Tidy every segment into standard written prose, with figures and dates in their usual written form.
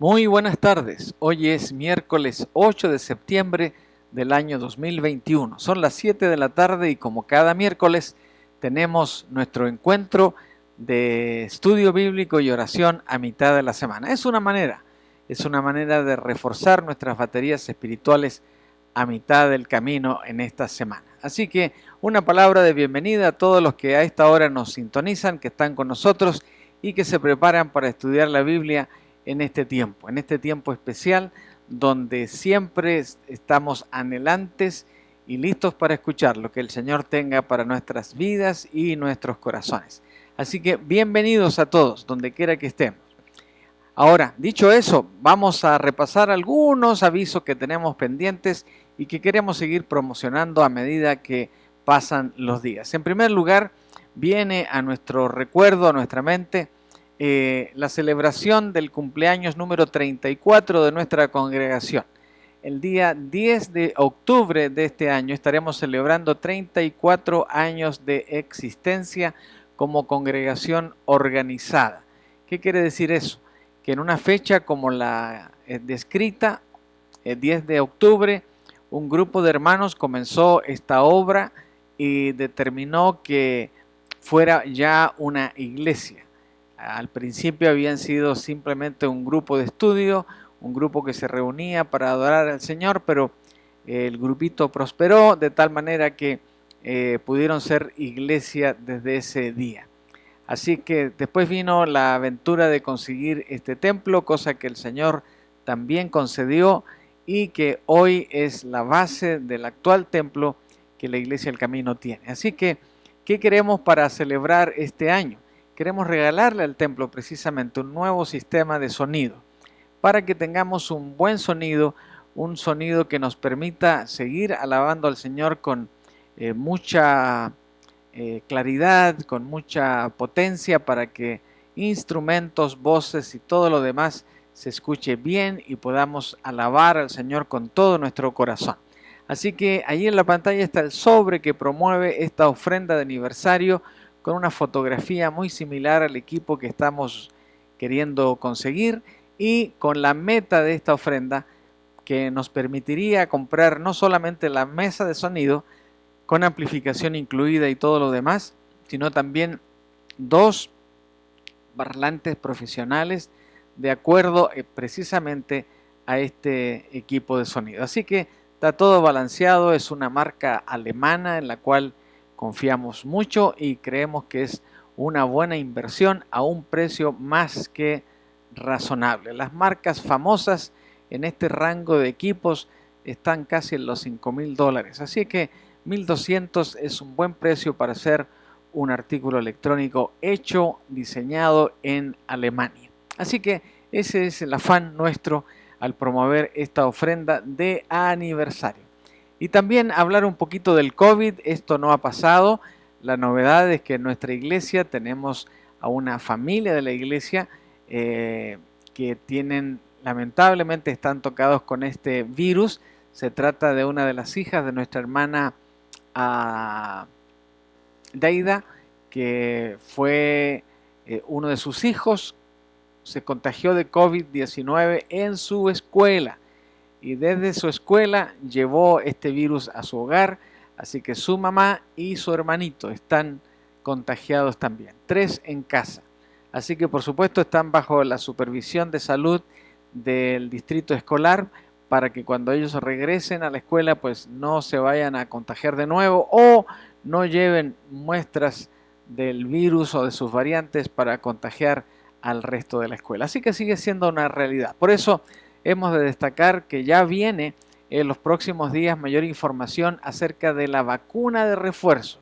Muy buenas tardes. Hoy es miércoles 8 de septiembre del año 2021. Son las 7 de la tarde y como cada miércoles tenemos nuestro encuentro de estudio bíblico y oración a mitad de la semana. Es una manera de reforzar nuestras baterías espirituales a mitad del camino en esta semana. Así que una palabra de bienvenida a todos los que a esta hora nos sintonizan, que están con nosotros y que se preparan para estudiar la Biblia en este tiempo especial donde siempre estamos anhelantes y listos para escuchar lo que el Señor tenga para nuestras vidas y nuestros corazones. Así que bienvenidos a todos, donde quiera que estemos. Ahora, dicho eso, vamos a repasar algunos avisos que tenemos pendientes y que queremos seguir promocionando a medida que pasan los días. En primer lugar, viene a nuestro recuerdo, a nuestra mente, la celebración del cumpleaños número 34 de nuestra congregación. El día 10 de octubre de este año estaremos celebrando 34 años de existencia como congregación organizada. ¿Qué quiere decir eso? Que en una fecha como la descrita, el 10 de octubre, un grupo de hermanos comenzó esta obra y determinó que fuera ya una iglesia. Al principio habían sido simplemente un grupo de estudio, un grupo que se reunía para adorar al Señor, pero el grupito prosperó de tal manera que pudieron ser iglesia desde ese día. Así que después vino la aventura de conseguir este templo, cosa que el Señor también concedió y que hoy es la base del actual templo que la Iglesia del Camino tiene. Así que, ¿qué queremos para celebrar este año? Queremos regalarle al templo precisamente un nuevo sistema de sonido para que tengamos un buen sonido, un sonido que nos permita seguir alabando al Señor con mucha claridad, con mucha potencia para que instrumentos, voces y todo lo demás se escuche bien y podamos alabar al Señor con todo nuestro corazón. Así que ahí en la pantalla está el sobre que promueve esta ofrenda de aniversario con una fotografía muy similar al equipo que estamos queriendo conseguir y con la meta de esta ofrenda que nos permitiría comprar no solamente la mesa de sonido con amplificación incluida y todo lo demás, sino también 2 parlantes profesionales de acuerdo precisamente a este equipo de sonido. Así que está todo balanceado, es una marca alemana en la cual confiamos mucho y creemos que es una buena inversión a un precio más que razonable. Las marcas famosas en este rango de equipos están casi en los $5,000, así que 1,200 es un buen precio para hacer un artículo electrónico hecho, diseñado en Alemania. Así que ese es el afán nuestro al promover esta ofrenda de aniversario. Y también hablar un poquito del COVID, esto no ha pasado. La novedad es que en nuestra iglesia tenemos a una familia de la iglesia que lamentablemente están tocados con este virus. Se trata de una de las hijas de nuestra hermana Deida, que fue uno de sus hijos, se contagió de COVID-19 en su escuela y desde su escuela llevó este virus a su hogar, así que su mamá y su hermanito están contagiados también, 3 en casa. Así que por supuesto están bajo la supervisión de salud del distrito escolar para que cuando ellos regresen a la escuela pues no se vayan a contagiar de nuevo o no lleven muestras del virus o de sus variantes para contagiar al resto de la escuela. Así que sigue siendo una realidad. Por eso hemos de destacar que ya viene en los próximos días mayor información acerca de la vacuna de refuerzo,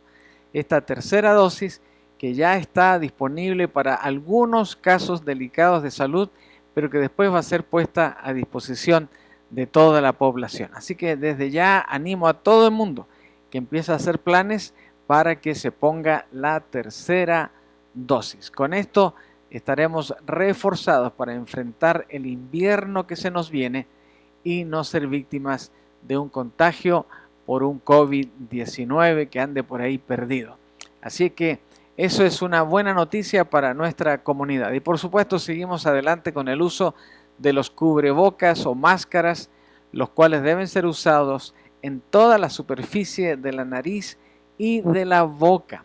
esta tercera dosis que ya está disponible para algunos casos delicados de salud, pero que después va a ser puesta a disposición de toda la población. Así que desde ya animo a todo el mundo que empiece a hacer planes para que se ponga la tercera dosis. Con esto estaremos reforzados para enfrentar el invierno que se nos viene y no ser víctimas de un contagio por un COVID-19 que ande por ahí perdido. Así que eso es una buena noticia para nuestra comunidad. Y por supuesto seguimos adelante con el uso de los cubrebocas o máscaras, los cuales deben ser usados en toda la superficie de la nariz y de la boca.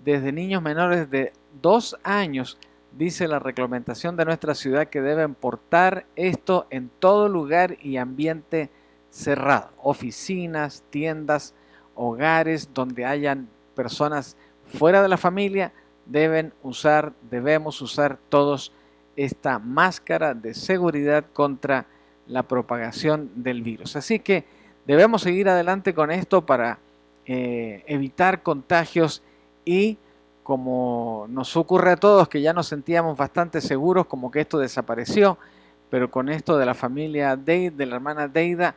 Desde niños menores de 2 años, dice la reglamentación de nuestra ciudad que deben portar esto en todo lugar y ambiente cerrado, oficinas, tiendas, hogares donde hayan personas fuera de la familia, debemos usar todos esta máscara de seguridad contra la propagación del virus. Así que debemos seguir adelante con esto para evitar contagios y, como nos ocurre a todos, que ya nos sentíamos bastante seguros como que esto desapareció, pero con esto de la familia de la hermana Deida,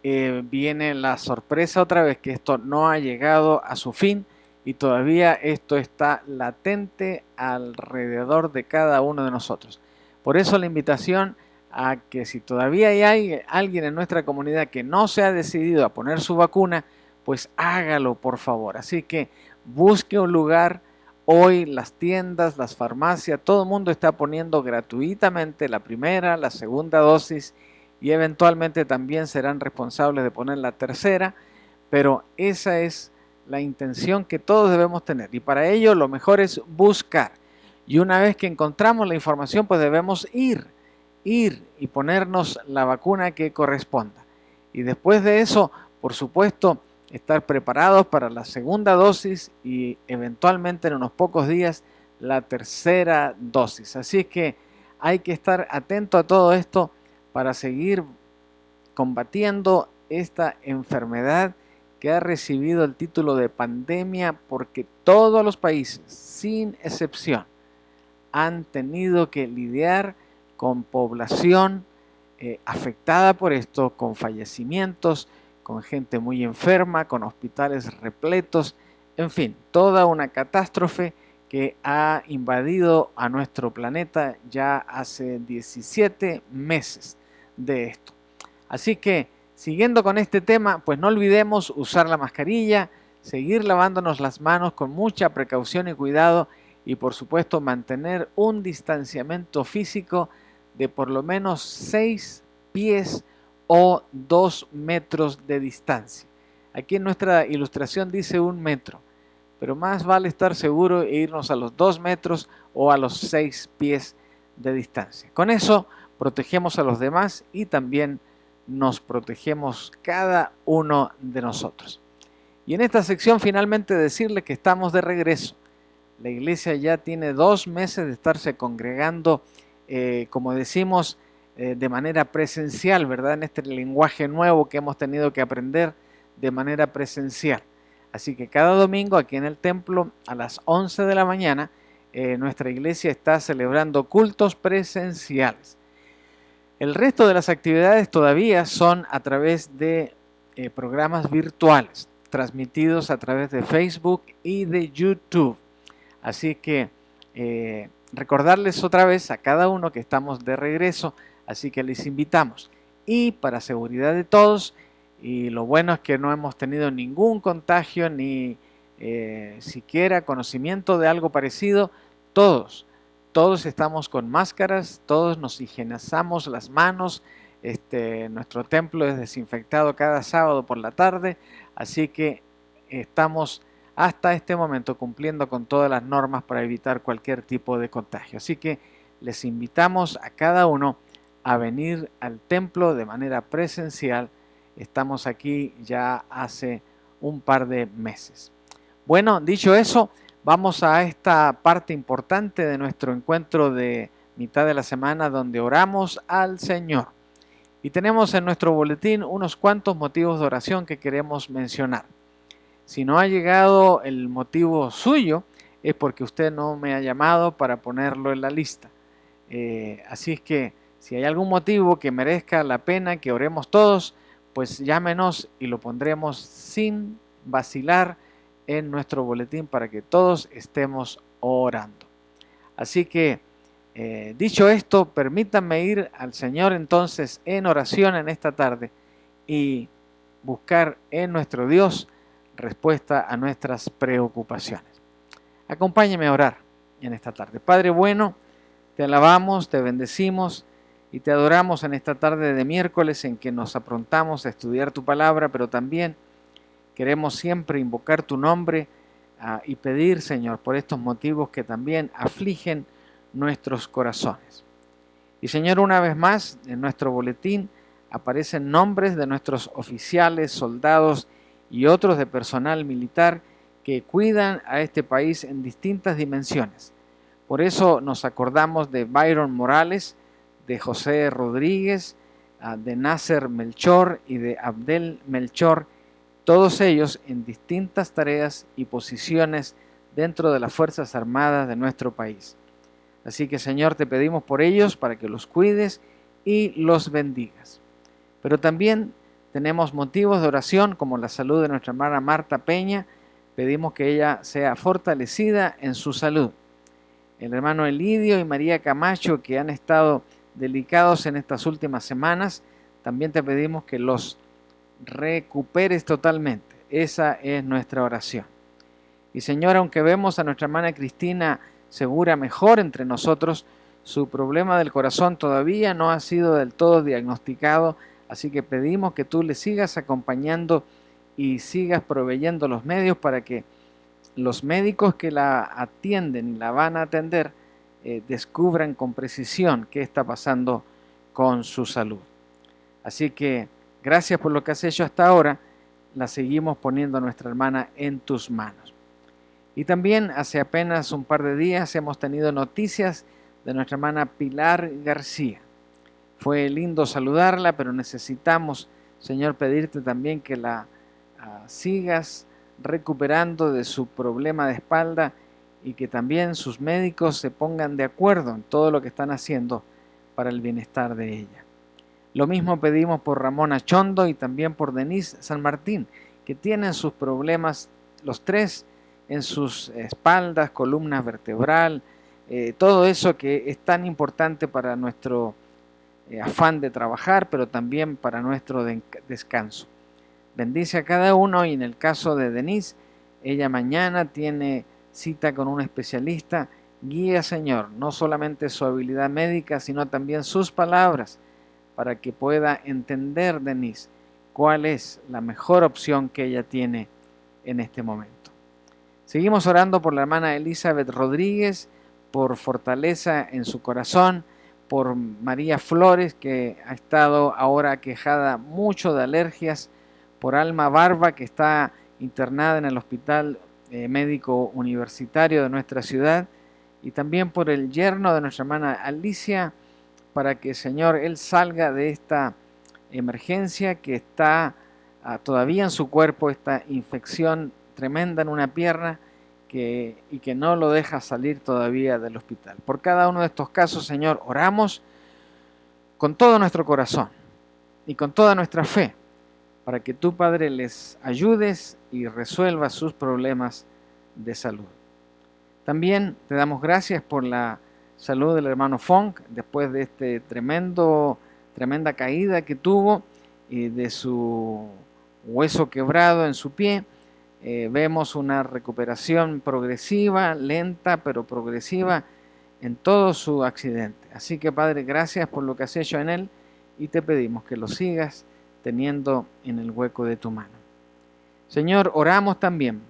viene la sorpresa otra vez que esto no ha llegado a su fin y todavía esto está latente alrededor de cada uno de nosotros. Por eso la invitación a que si todavía hay alguien en nuestra comunidad que no se ha decidido a poner su vacuna, pues hágalo por favor. Así que busque un lugar. Hoy las tiendas, las farmacias, todo el mundo está poniendo gratuitamente la primera, la segunda dosis y eventualmente también serán responsables de poner la tercera, pero esa es la intención que todos debemos tener y para ello lo mejor es buscar. Y una vez que encontramos la información, pues debemos ir y ponernos la vacuna que corresponda. Y después de eso, por supuesto, estar preparados para la segunda dosis y eventualmente en unos pocos días la tercera dosis. Así que hay que estar atento a todo esto para seguir combatiendo esta enfermedad que ha recibido el título de pandemia porque todos los países, sin excepción, han tenido que lidiar con población afectada por esto, con fallecimientos, con gente muy enferma, con hospitales repletos, en fin, toda una catástrofe que ha invadido a nuestro planeta ya hace 17 meses de esto. Así que, siguiendo con este tema, pues no olvidemos usar la mascarilla, seguir lavándonos las manos con mucha precaución y cuidado y por supuesto mantener un distanciamiento físico de por lo menos 6 pies o 2 metros de distancia. Aquí en nuestra ilustración dice 1 metro, pero más vale estar seguro e irnos a los 2 metros o a los 6 pies de distancia. Con eso protegemos a los demás y también nos protegemos cada uno de nosotros. Y en esta sección finalmente decirle que estamos de regreso. La iglesia ya tiene 2 meses de estarse congregando, como decimos, de manera presencial, ¿verdad? En este lenguaje nuevo que hemos tenido que aprender de manera presencial. Así que cada domingo aquí en el templo a las 11 de la mañana nuestra iglesia está celebrando cultos presenciales. El resto de las actividades todavía son a través de programas virtuales, transmitidos a través de Facebook y de YouTube. Así que recordarles otra vez a cada uno que estamos de regreso, así que les invitamos. Y para seguridad de todos, y lo bueno es que no hemos tenido ningún contagio ni siquiera conocimiento de algo parecido, todos estamos con máscaras, todos nos higienizamos las manos, nuestro templo es desinfectado cada sábado por la tarde, así que estamos hasta este momento cumpliendo con todas las normas para evitar cualquier tipo de contagio. Así que les invitamos a cada uno a venir al templo de manera presencial. Estamos aquí ya hace un par de meses. Bueno, dicho eso, vamos a esta parte importante de nuestro encuentro de mitad de la semana donde oramos al Señor. Y tenemos en nuestro boletín unos cuantos motivos de oración que queremos mencionar. Si no ha llegado el motivo suyo, es porque usted no me ha llamado para ponerlo en la lista. Así es que si hay algún motivo que merezca la pena que oremos todos, pues llámenos y lo pondremos sin vacilar en nuestro boletín para que todos estemos orando. Así que, dicho esto, permítanme ir al Señor entonces en oración en esta tarde y buscar en nuestro Dios respuesta a nuestras preocupaciones. Acompáñeme a orar en esta tarde. Padre bueno, te alabamos, te bendecimos Y te adoramos en esta tarde de miércoles en que nos aprontamos a estudiar tu palabra, pero también queremos siempre invocar tu nombre y pedir, Señor, por estos motivos que también afligen nuestros corazones. Y Señor, una vez más, en nuestro boletín aparecen nombres de nuestros oficiales, soldados y otros de personal militar que cuidan a este país en distintas dimensiones. Por eso nos acordamos de Byron Morales, de José Rodríguez, de Nasser Melchor y de Abdel Melchor, todos ellos en distintas tareas y posiciones dentro de las Fuerzas Armadas de nuestro país. Así que, Señor, te pedimos por ellos para que los cuides y los bendigas. Pero también tenemos motivos de oración como la salud de nuestra hermana Marta Peña. Pedimos que ella sea fortalecida en su salud. El hermano Elidio y María Camacho, que han estado delicados en estas últimas semanas, también te pedimos que los recuperes totalmente. Esa es nuestra oración. Y Señor, aunque vemos a nuestra hermana Cristina Segura mejor entre nosotros, su problema del corazón todavía no ha sido del todo diagnosticado, así que pedimos que tú le sigas acompañando y sigas proveyendo los medios para que los médicos que la atienden y la van a atender descubran con precisión qué está pasando con su salud. Así que gracias por lo que has hecho hasta ahora. La seguimos poniendo a nuestra hermana en tus manos. Y también hace apenas un par de días hemos tenido noticias de nuestra hermana Pilar García. Fue lindo saludarla, pero necesitamos, Señor, pedirte también que la sigas recuperando de su problema de espalda y que también sus médicos se pongan de acuerdo en todo lo que están haciendo para el bienestar de ella. Lo mismo pedimos por Ramón Achondo y también por Denise San Martín, que tienen sus problemas, los tres, en sus espaldas, columna vertebral, todo eso que es tan importante para nuestro afán de trabajar, pero también para nuestro descanso. Bendice a cada uno y en el caso de Denise, ella mañana tiene cita con un especialista. Guía, Señor, no solamente su habilidad médica, sino también sus palabras, para que pueda entender, Denise, cuál es la mejor opción que ella tiene en este momento. Seguimos orando por la hermana Elizabeth Rodríguez, por fortaleza en su corazón, por María Flores, que ha estado ahora quejada mucho de alergias, por Alma Barba, que está internada en el Hospital Médico Universitario de nuestra ciudad, y también por el yerno de nuestra hermana Alicia, para que, Señor, él salga de esta emergencia que está todavía en su cuerpo, esta infección tremenda en una pierna y que no lo deja salir todavía del hospital. Por cada uno de estos casos, Señor, oramos con todo nuestro corazón y con toda nuestra fe, para que tú, Padre, les ayudes y resuelvas sus problemas de salud. También te damos gracias por la salud del hermano Funk, después de este tremenda caída que tuvo y de su hueso quebrado en su pie. Vemos una recuperación progresiva, lenta, pero progresiva en todo su accidente. Así que, Padre, gracias por lo que has hecho en él y te pedimos que lo sigas teniendo en el hueco de tu mano. Señor, oramos también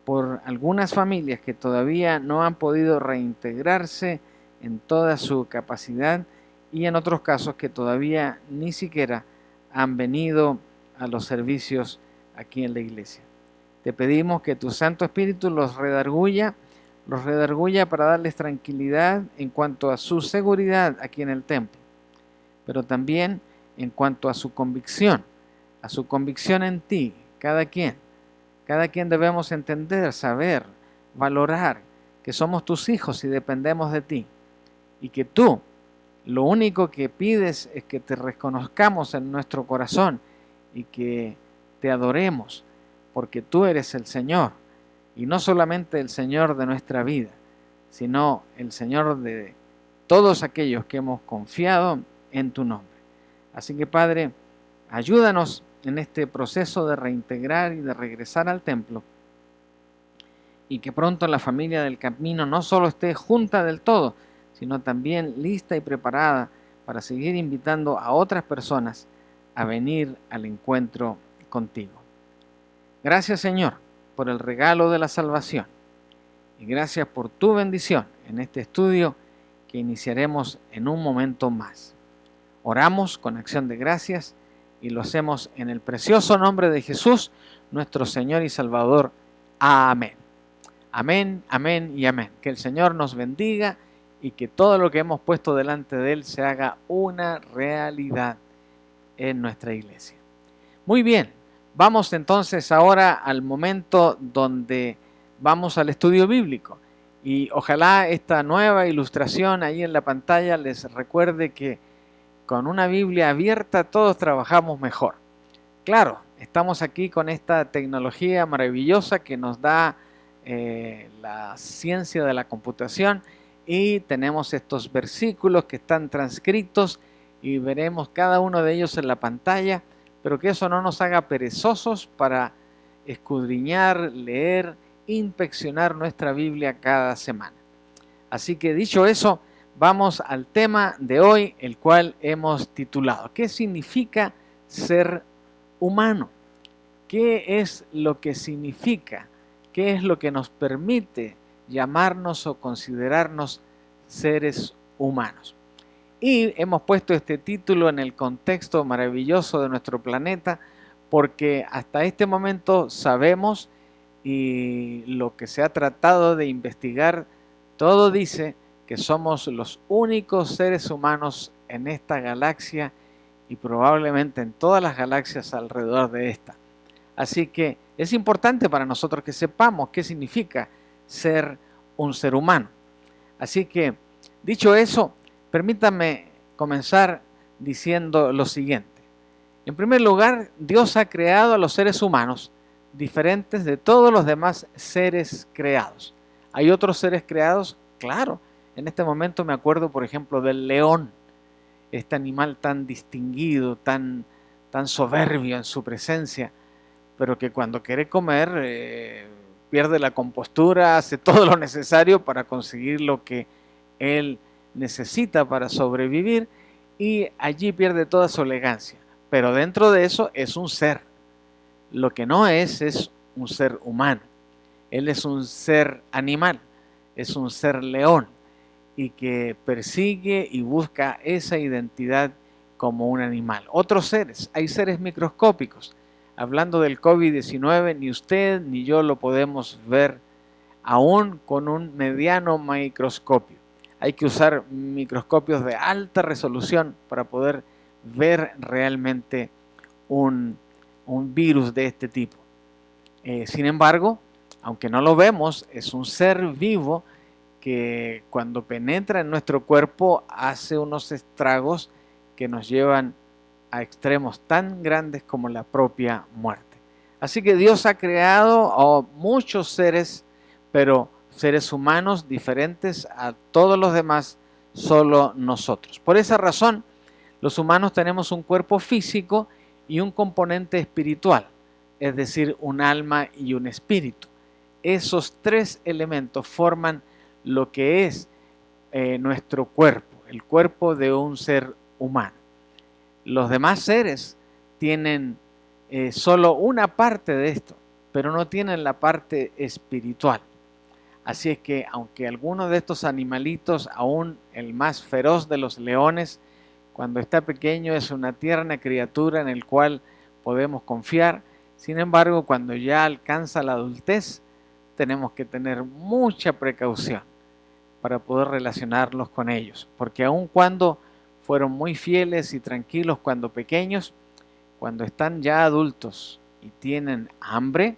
por algunas familias que todavía no han podido reintegrarse en toda su capacidad y en otros casos que todavía ni siquiera han venido a los servicios aquí en la iglesia. Te pedimos que tu Santo Espíritu los redarguya para darles tranquilidad en cuanto a su seguridad aquí en el templo, pero también en cuanto a su convicción en ti. Cada quien debemos entender, saber, valorar que somos tus hijos y dependemos de ti, y que tú lo único que pides es que te reconozcamos en nuestro corazón y que te adoremos, porque tú eres el Señor, y no solamente el Señor de nuestra vida, sino el Señor de todos aquellos que hemos confiado en tu nombre. Así que, Padre, ayúdanos en este proceso de reintegrar y de regresar al templo, y que pronto la familia del camino no solo esté junta del todo, sino también lista y preparada para seguir invitando a otras personas a venir al encuentro contigo. Gracias, Señor, por el regalo de la salvación y gracias por tu bendición en este estudio que iniciaremos en un momento más. Oramos con acción de gracias y lo hacemos en el precioso nombre de Jesús, nuestro Señor y Salvador. Amén. Amén, amén y amén. Que el Señor nos bendiga y que todo lo que hemos puesto delante de Él se haga una realidad en nuestra iglesia. Muy bien, vamos entonces ahora al momento donde vamos al estudio bíblico. Y ojalá esta nueva ilustración ahí en la pantalla les recuerde que con una Biblia abierta todos trabajamos mejor. Claro, estamos aquí con esta tecnología maravillosa que nos da la ciencia de la computación y tenemos estos versículos que están transcritos y veremos cada uno de ellos en la pantalla, pero que eso no nos haga perezosos para escudriñar, leer, inspeccionar nuestra Biblia cada semana. Así que dicho eso, vamos al tema de hoy, el cual hemos titulado ¿qué significa ser humano? ¿Qué es lo que significa? ¿Qué es lo que nos permite llamarnos o considerarnos seres humanos? Y hemos puesto este título en el contexto maravilloso de nuestro planeta porque hasta este momento sabemos y lo que se ha tratado de investigar, todo dice que somos los únicos seres humanos en esta galaxia y probablemente en todas las galaxias alrededor de esta. Así que es importante para nosotros que sepamos qué significa ser un ser humano. Así que, dicho eso, permítanme comenzar diciendo lo siguiente. En primer lugar, Dios ha creado a los seres humanos diferentes de todos los demás seres creados. ¿Hay otros seres creados? Claro. En este momento me acuerdo, por ejemplo, del león, este animal tan distinguido, tan soberbio en su presencia, pero que cuando quiere comer pierde la compostura, hace todo lo necesario para conseguir lo que él necesita para sobrevivir y allí pierde toda su elegancia. Pero dentro de eso es un ser. Lo que no es un ser humano. Él es un ser animal, es un ser león y que persigue y busca esa identidad como un animal. Otros seres, hay seres microscópicos. Hablando del COVID-19, ni usted ni yo lo podemos ver aún con un mediano microscopio. Hay que usar microscopios de alta resolución para poder ver realmente un virus de este tipo. Sin embargo, aunque no lo vemos, es un ser vivo que cuando penetra en nuestro cuerpo hace unos estragos que nos llevan a extremos tan grandes como la propia muerte. Así que Dios ha creado a muchos seres, pero seres humanos diferentes a todos los demás, solo nosotros. Por esa razón, los humanos tenemos un cuerpo físico y un componente espiritual, es decir, un alma y un espíritu. Esos tres elementos forman lo que es nuestro cuerpo, el cuerpo de un ser humano. Los demás seres tienen solo una parte de esto, pero no tienen la parte espiritual. Así es que aunque algunos de estos animalitos, aún el más feroz de los leones, cuando está pequeño es una tierna criatura en el cual podemos confiar, sin embargo cuando ya alcanza la adultez tenemos que tener mucha precaución para poder relacionarlos con ellos, porque aun cuando fueron muy fieles y tranquilos cuando pequeños, cuando están ya adultos y tienen hambre,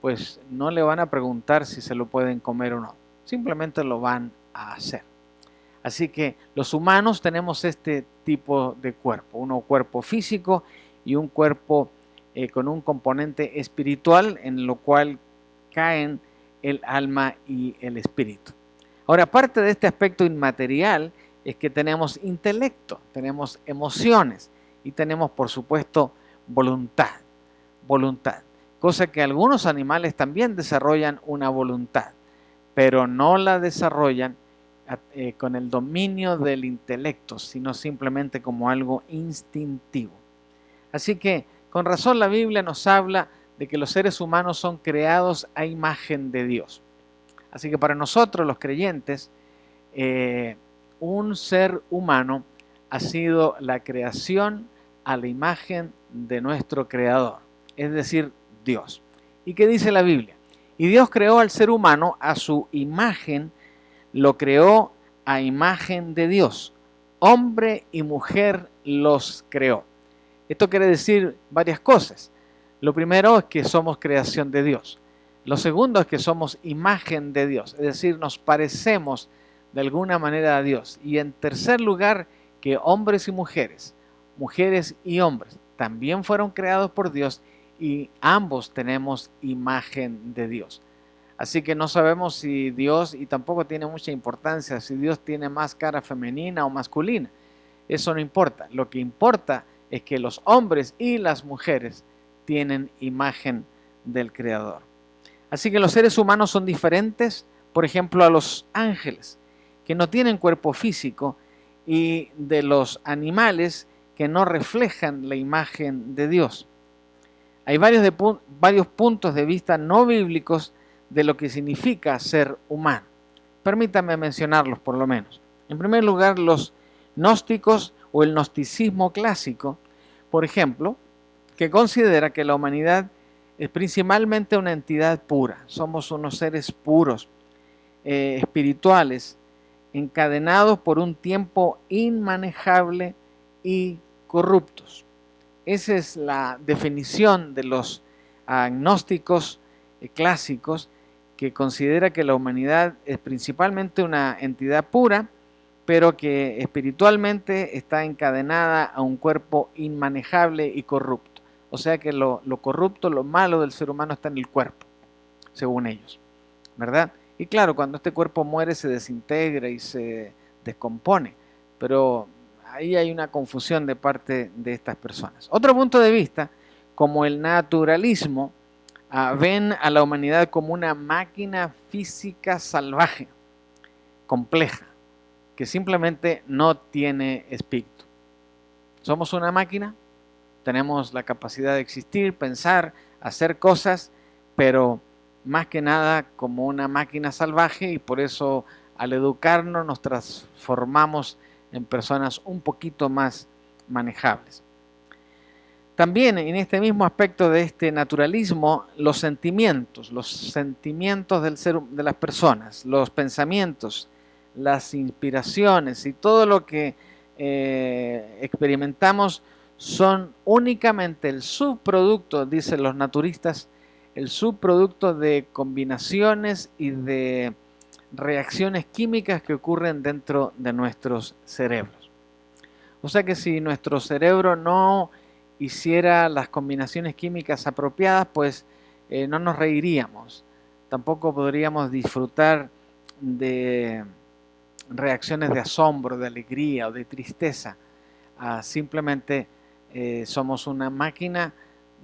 pues no le van a preguntar si se lo pueden comer o no, simplemente lo van a hacer. Así que los humanos tenemos este tipo de cuerpo, un cuerpo físico y un cuerpo con un componente espiritual en lo cual caen el alma y el espíritu. Ahora, parte de este aspecto inmaterial es que tenemos intelecto, tenemos emociones y tenemos, por supuesto, voluntad, cosa que algunos animales también desarrollan una voluntad, pero no la desarrollan con el dominio del intelecto, sino simplemente como algo instintivo. Así que con razón la Biblia nos habla de que los seres humanos son creados a imagen de Dios. Así que para nosotros los creyentes, un ser humano ha sido la creación a la imagen de nuestro Creador, es decir, Dios. ¿Y qué dice la Biblia? Y Dios creó al ser humano a su imagen, lo creó a imagen de Dios. Hombre y mujer los creó. Esto quiere decir varias cosas. Lo primero es que somos creación de Dios. Lo segundo es que somos imagen de Dios, es decir, nos parecemos de alguna manera a Dios. Y en tercer lugar, que hombres y mujeres, mujeres y hombres, también fueron creados por Dios y ambos tenemos imagen de Dios. Así que no sabemos si Dios, y tampoco tiene mucha importancia, si Dios tiene más cara femenina o masculina. Eso no importa. Lo que importa es que los hombres y las mujeres tienen imagen del Creador. Así que los seres humanos son diferentes, por ejemplo, a los ángeles, que no tienen cuerpo físico, y de los animales que no reflejan la imagen de Dios. Hay varios puntos de vista no bíblicos de lo que significa ser humano. Permítame mencionarlos por lo menos. En primer lugar, los gnósticos o el gnosticismo clásico, por ejemplo, que considera que la humanidad es principalmente una entidad pura. Somos unos seres puros, espirituales, encadenados por un tiempo inmanejable y corruptos. Esa es la definición de los agnósticos clásicos, que considera que la humanidad es principalmente una entidad pura, pero que espiritualmente está encadenada a un cuerpo inmanejable y corrupto. O sea que lo corrupto, lo malo del ser humano está en el cuerpo, según ellos, ¿verdad? Y claro, cuando este cuerpo muere se desintegra y se descompone, pero ahí hay una confusión de parte de estas personas. Otro punto de vista, como el naturalismo, ven a la humanidad como una máquina física salvaje, compleja, que simplemente no tiene espíritu. Somos una máquina, tenemos la capacidad de existir, pensar, hacer cosas, pero más que nada como una máquina salvaje, y por eso al educarnos nos transformamos en personas un poquito más manejables. También en este mismo aspecto de este naturalismo, los sentimientos de las personas, los pensamientos, las inspiraciones y todo lo que experimentamos son únicamente el subproducto, dicen los naturistas, el subproducto de combinaciones y de reacciones químicas que ocurren dentro de nuestros cerebros. O sea que si nuestro cerebro no hiciera las combinaciones químicas apropiadas, pues no nos reiríamos, tampoco podríamos disfrutar de reacciones de asombro, de alegría o de tristeza. Simplemente somos una máquina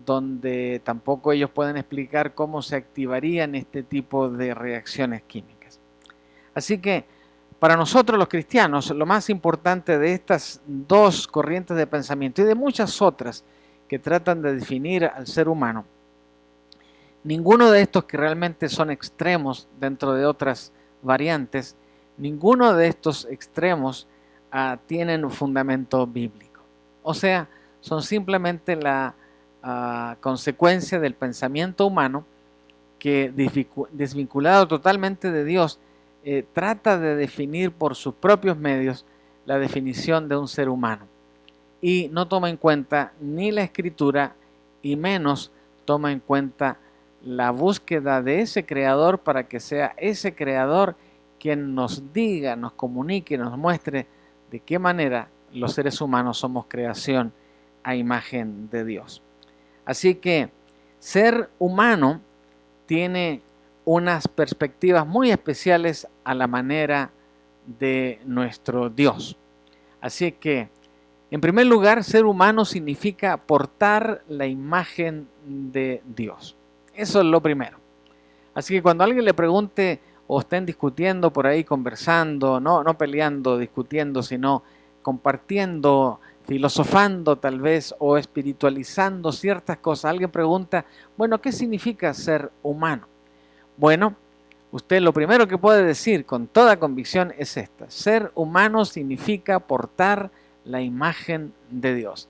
donde tampoco ellos pueden explicar cómo se activarían este tipo de reacciones químicas. Así que para nosotros los cristianos, lo más importante de estas dos corrientes de pensamiento y de muchas otras que tratan de definir al ser humano, ninguno de estos que realmente son extremos dentro de otras variantes, ninguno de estos extremos tienen un fundamento bíblico. O sea, son simplemente la consecuencia del pensamiento humano que, desvinculado totalmente de Dios, trata de definir por sus propios medios la definición de un ser humano. Y no toma en cuenta ni la Escritura, y menos toma en cuenta la búsqueda de ese Creador, para que sea ese Creador quien nos diga, nos comunique, nos muestre de qué manera los seres humanos somos creación a imagen de Dios. Así que ser humano tiene unas perspectivas muy especiales a la manera de nuestro Dios. Así que, en primer lugar, ser humano significa portar la imagen de Dios. Eso es lo primero. Así que cuando alguien le pregunte, o estén discutiendo por ahí, conversando, no peleando, discutiendo, sino compartiendo, filosofando tal vez, o espiritualizando ciertas cosas. Alguien pregunta, bueno, ¿qué significa ser humano? Bueno, usted lo primero que puede decir con toda convicción es esta: ser humano significa portar la imagen de Dios.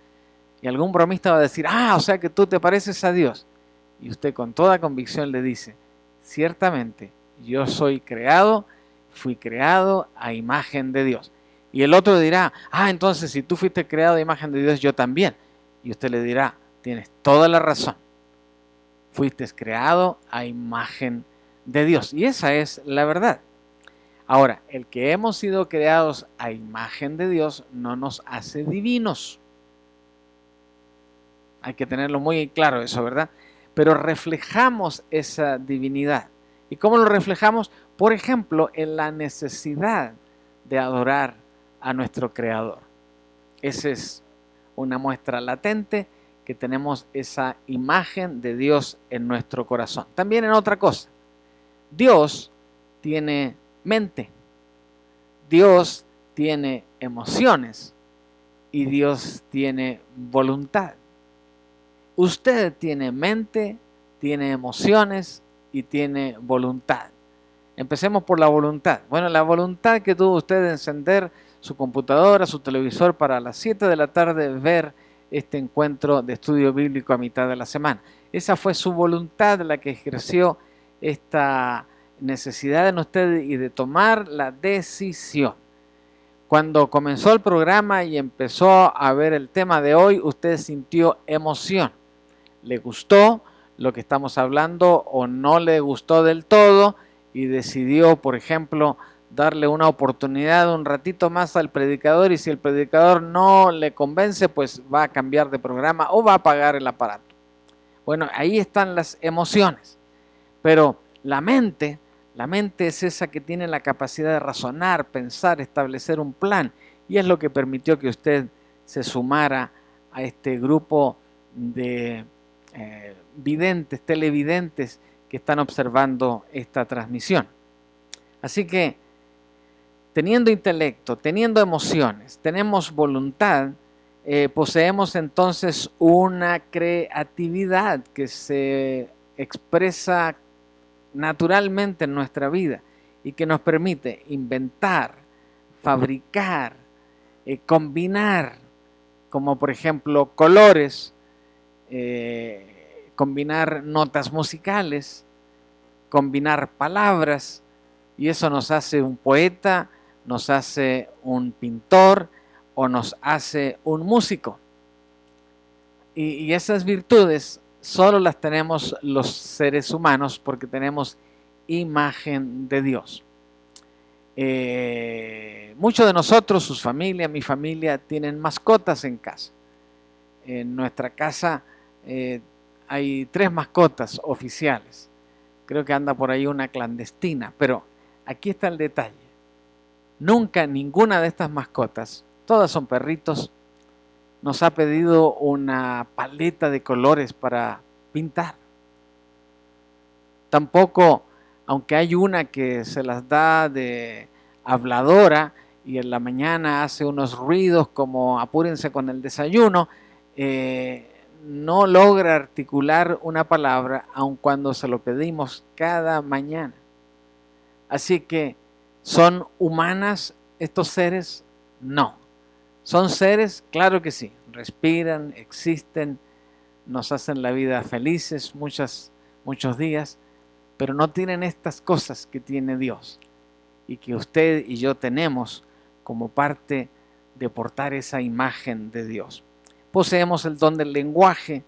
Y algún bromista va a decir, o sea que tú te pareces a Dios. Y usted con toda convicción le dice, ciertamente, yo fui creado a imagen de Dios. Y el otro dirá, entonces si tú fuiste creado a imagen de Dios, yo también. Y usted le dirá, tienes toda la razón. Fuiste creado a imagen de Dios. Y esa es la verdad. Ahora, el que hemos sido creados a imagen de Dios no nos hace divinos. Hay que tenerlo muy claro eso, ¿verdad? Pero reflejamos esa divinidad. ¿Y cómo lo reflejamos? Por ejemplo, en la necesidad de adorar a nuestro Creador. Esa es una muestra latente que tenemos esa imagen de Dios en nuestro corazón. También en otra cosa. Dios tiene mente. Dios tiene emociones. Y Dios tiene voluntad. Usted tiene mente, tiene emociones y tiene voluntad. Empecemos por la voluntad. Bueno, la voluntad que tuvo usted de encender su computadora, su televisor para las 7 de la tarde ver este encuentro de estudio bíblico a mitad de la semana. Esa fue su voluntad la que ejerció esta necesidad en usted y de tomar la decisión. Cuando comenzó el programa y empezó a ver el tema de hoy, usted sintió emoción. ¿Le gustó lo que estamos hablando o no le gustó del todo? Y decidió, por ejemplo, darle una oportunidad un ratito más al predicador, y si el predicador no le convence, pues va a cambiar de programa o va a apagar el aparato. Bueno, ahí están las emociones. Pero la mente es esa que tiene la capacidad de razonar, pensar, establecer un plan, y es lo que permitió que usted se sumara a este grupo de videntes, televidentes que están observando esta transmisión. Así que, teniendo intelecto, teniendo emociones, tenemos voluntad, poseemos entonces una creatividad que se expresa naturalmente en nuestra vida y que nos permite inventar, fabricar, combinar, como por ejemplo colores, combinar notas musicales, combinar palabras, y eso nos hace un poeta, nos hace un pintor o nos hace un músico. Y esas virtudes solo las tenemos los seres humanos porque tenemos imagen de Dios. Muchos de nosotros, sus familias, mi familia, tienen mascotas en casa. En nuestra casa hay 3 mascotas oficiales. Creo que anda por ahí una clandestina, pero aquí está el detalle. Nunca ninguna de estas mascotas, todas son perritos, nos ha pedido una paleta de colores para pintar. Tampoco, aunque hay una que se las da de habladora y en la mañana hace unos ruidos como apúrense con el desayuno, no logra articular una palabra aun cuando se lo pedimos cada mañana. Así que, ¿son humanas estos seres? No. ¿Son seres? Claro que sí. Respiran, existen, nos hacen la vida felices muchos días, pero no tienen estas cosas que tiene Dios y que usted y yo tenemos como parte de portar esa imagen de Dios. Poseemos el don del lenguaje,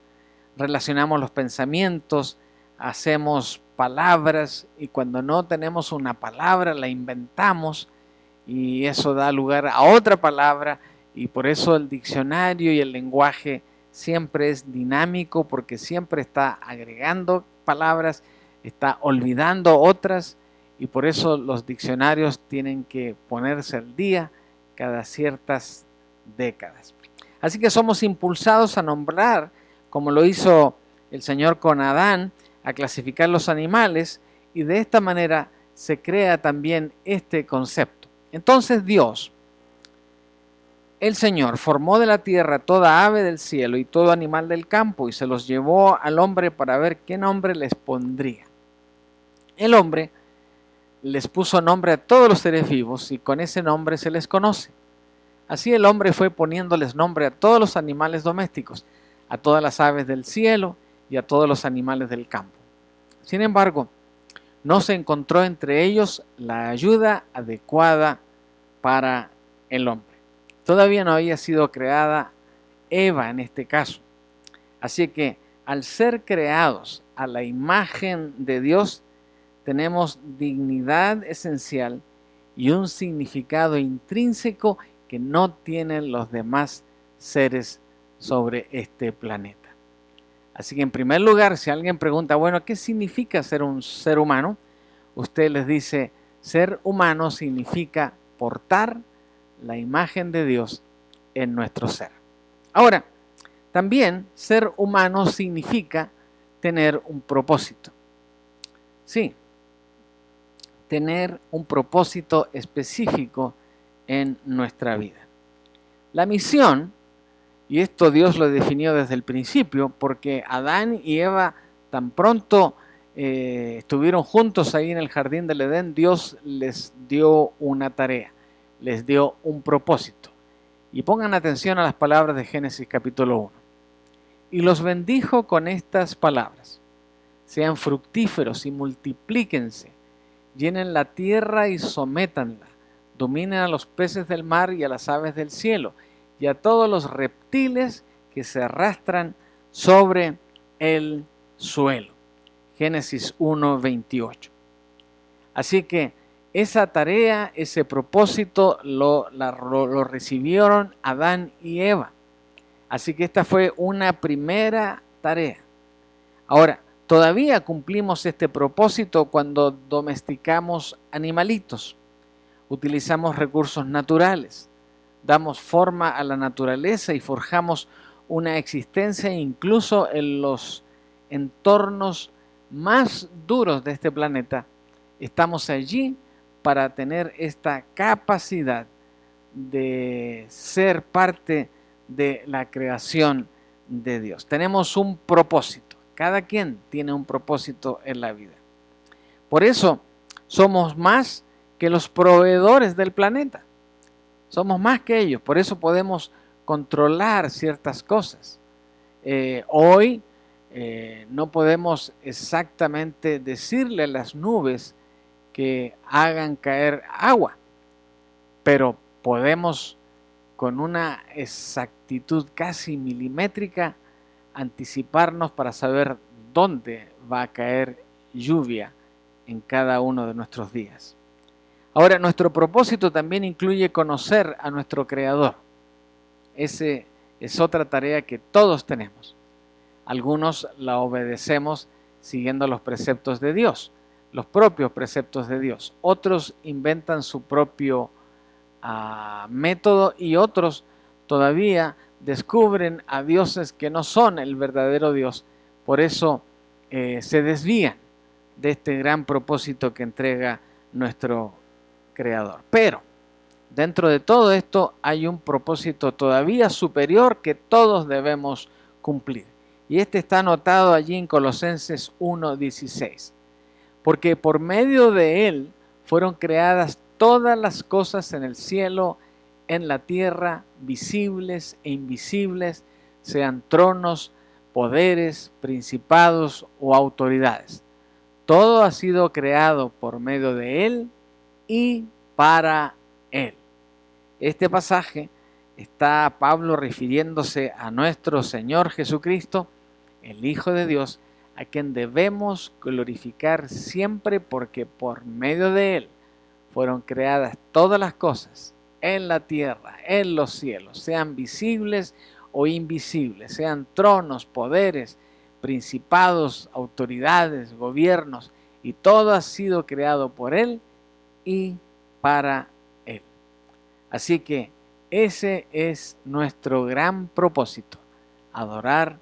relacionamos los pensamientos, hacemos palabras, y cuando no tenemos una palabra la inventamos y eso da lugar a otra palabra, y por eso el diccionario y el lenguaje siempre es dinámico, porque siempre está agregando palabras, está olvidando otras, y por eso los diccionarios tienen que ponerse al día cada ciertas décadas. Así que somos impulsados a nombrar, como lo hizo el Señor con Adán, a clasificar los animales, y de esta manera se crea también este concepto. Entonces Dios, el Señor, formó de la tierra toda ave del cielo y todo animal del campo y se los llevó al hombre para ver qué nombre les pondría. El hombre les puso nombre a todos los seres vivos y con ese nombre se les conoce. Así el hombre fue poniéndoles nombre a todos los animales domésticos, a todas las aves del cielo y a todos los animales del campo. Sin embargo, no se encontró entre ellos la ayuda adecuada para el hombre. Todavía no había sido creada Eva en este caso. Así que al ser creados a la imagen de Dios, tenemos dignidad esencial y un significado intrínseco que no tienen los demás seres sobre este planeta. Así que en primer lugar, si alguien pregunta, bueno, ¿qué significa ser un ser humano? Usted les dice, ser humano significa portar la imagen de Dios en nuestro ser. Ahora, también ser humano significa tener un propósito. Sí, tener un propósito específico en nuestra vida. La misión, y esto Dios lo definió desde el principio, porque Adán y Eva tan pronto estuvieron juntos ahí en el jardín del Edén, Dios les dio una tarea, les dio un propósito. Y pongan atención a las palabras de Génesis capítulo 1. Y los bendijo con estas palabras: sean fructíferos y multiplíquense, llenen la tierra y sométanla, dominen a los peces del mar y a las aves del cielo, y a todos los reptiles que se arrastran sobre el suelo. Génesis 1:28. Así que esa tarea, ese propósito lo recibieron Adán y Eva. Así que esta fue una primera tarea. Ahora, todavía cumplimos este propósito cuando domesticamos animalitos, utilizamos recursos naturales, damos forma a la naturaleza y forjamos una existencia incluso en los entornos más duros de este planeta. Estamos allí para tener esta capacidad de ser parte de la creación de Dios. Tenemos un propósito. Cada quien tiene un propósito en la vida. Por eso somos más que los proveedores del planeta. Somos más que ellos. Por eso podemos controlar ciertas cosas. Hoy no podemos exactamente decirle a las nubes que hagan caer agua, pero podemos con una exactitud casi milimétrica anticiparnos para saber dónde va a caer lluvia en cada uno de nuestros días. Ahora, nuestro propósito también incluye conocer a nuestro Creador. Esa es otra tarea que todos tenemos. Algunos la obedecemos siguiendo los preceptos de Dios, los propios preceptos de Dios. Otros inventan su propio método y otros todavía descubren a dioses que no son el verdadero Dios. Por eso se desvían de este gran propósito que entrega nuestro Creador. Pero dentro de todo esto hay un propósito todavía superior que todos debemos cumplir. Y este está anotado allí en Colosenses 1:16. Porque por medio de él fueron creadas todas las cosas en el cielo, en la tierra, visibles e invisibles, sean tronos, poderes, principados o autoridades. Todo ha sido creado por medio de él y para él. Este pasaje está Pablo refiriéndose a nuestro Señor Jesucristo, el Hijo de Dios, a quien debemos glorificar siempre porque por medio de él fueron creadas todas las cosas en la tierra, en los cielos, sean visibles o invisibles, sean tronos, poderes, principados, autoridades, gobiernos, y todo ha sido creado por él y para él. Así que ese es nuestro gran propósito, adorar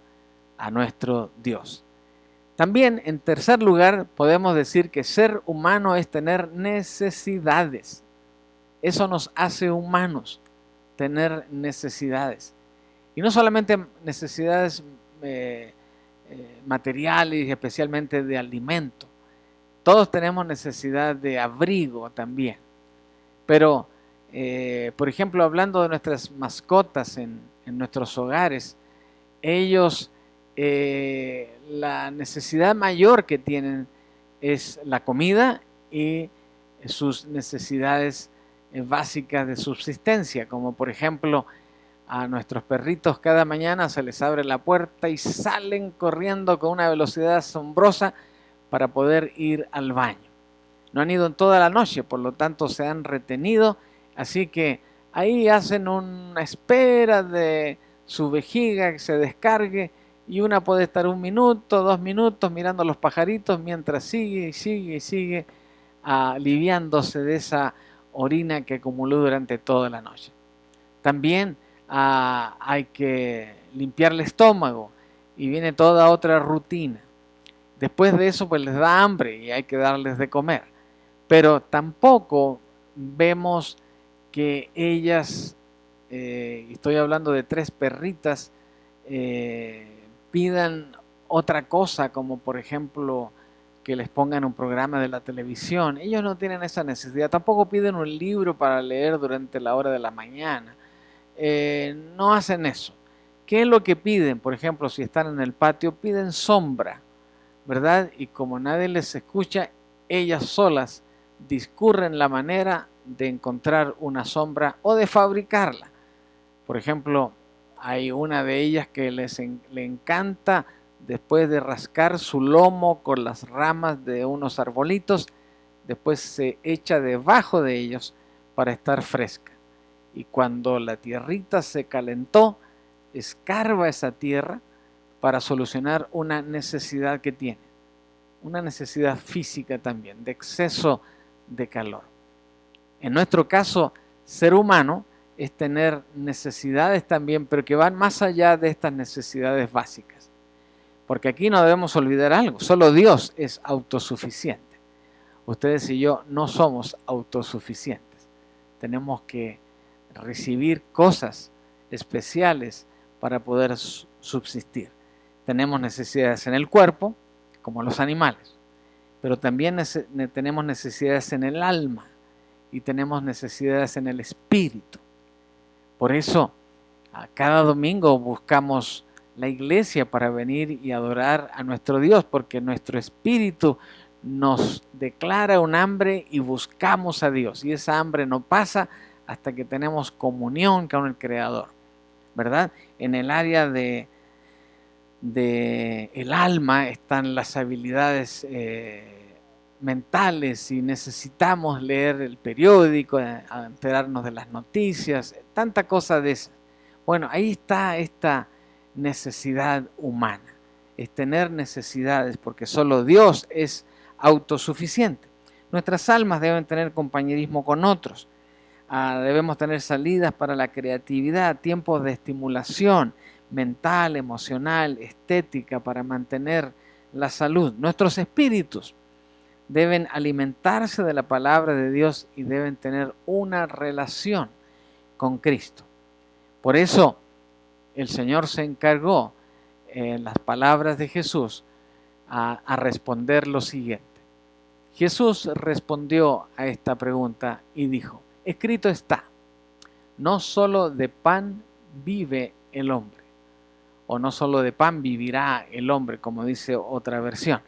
a nuestro Dios. También, en tercer lugar, podemos decir que ser humano es tener necesidades. Eso nos hace humanos, tener necesidades. Y no solamente necesidades materiales, especialmente de alimento. Todos tenemos necesidad de abrigo también. Pero, por ejemplo, hablando de nuestras mascotas en nuestros hogares, ellos, la necesidad mayor que tienen es la comida y sus necesidades básicas de subsistencia, como por ejemplo a nuestros perritos cada mañana se les abre la puerta y salen corriendo con una velocidad asombrosa para poder ir al baño. No han ido en toda la noche, por lo tanto se han retenido, así que ahí hacen una espera de su vejiga que se descargue y una puede estar 1 minuto, 2 minutos mirando a los pajaritos mientras sigue y sigue y sigue aliviándose de esa orina que acumuló durante toda la noche. También hay que limpiar el estómago y viene toda otra rutina. Después de eso pues les da hambre y hay que darles de comer. Pero tampoco vemos que ellas, estoy hablando de 3 perritas, pidan otra cosa, como por ejemplo que les pongan un programa de la televisión. Ellos no tienen esa necesidad. Tampoco piden un libro para leer durante la hora de la mañana. No hacen eso. ¿Qué es lo que piden? Por ejemplo, si están en el patio, piden sombra, ¿verdad? Y como nadie les escucha, ellas solas discurren la manera de encontrar una sombra o de fabricarla. Por ejemplo, hay una de ellas que le encanta, después de rascar su lomo con las ramas de unos arbolitos, después se echa debajo de ellos para estar fresca. Y cuando la tierrita se calentó, escarba esa tierra para solucionar una necesidad que tiene. Una necesidad física también, de exceso de calor. En nuestro caso, ser humano es tener necesidades también, pero que van más allá de estas necesidades básicas. Porque aquí no debemos olvidar algo, solo Dios es autosuficiente. Ustedes y yo no somos autosuficientes. Tenemos que recibir cosas especiales para poder subsistir. Tenemos necesidades en el cuerpo, como los animales, pero también tenemos necesidades en el alma y tenemos necesidades en el espíritu. Por eso, cada domingo buscamos la iglesia para venir y adorar a nuestro Dios, porque nuestro espíritu nos declara un hambre y buscamos a Dios, y esa hambre no pasa hasta que tenemos comunión con el Creador, ¿verdad? En el área de el alma están las habilidades mentales y necesitamos leer el periódico, enterarnos de las noticias, tanta cosa de esas. Bueno, ahí está esta necesidad humana, es tener necesidades porque solo Dios es autosuficiente. Nuestras almas deben tener compañerismo con otros. Debemos tener salidas para la creatividad, tiempos de estimulación mental, emocional, estética para mantener la salud. Nuestros espíritus deben alimentarse de la palabra de Dios y deben tener una relación con Cristo. Por eso el Señor se encargó en las palabras de Jesús a responder lo siguiente. Jesús respondió a esta pregunta y dijo: escrito está, no solo de pan vive el hombre, o no solo de pan vivirá el hombre, como dice otra versión.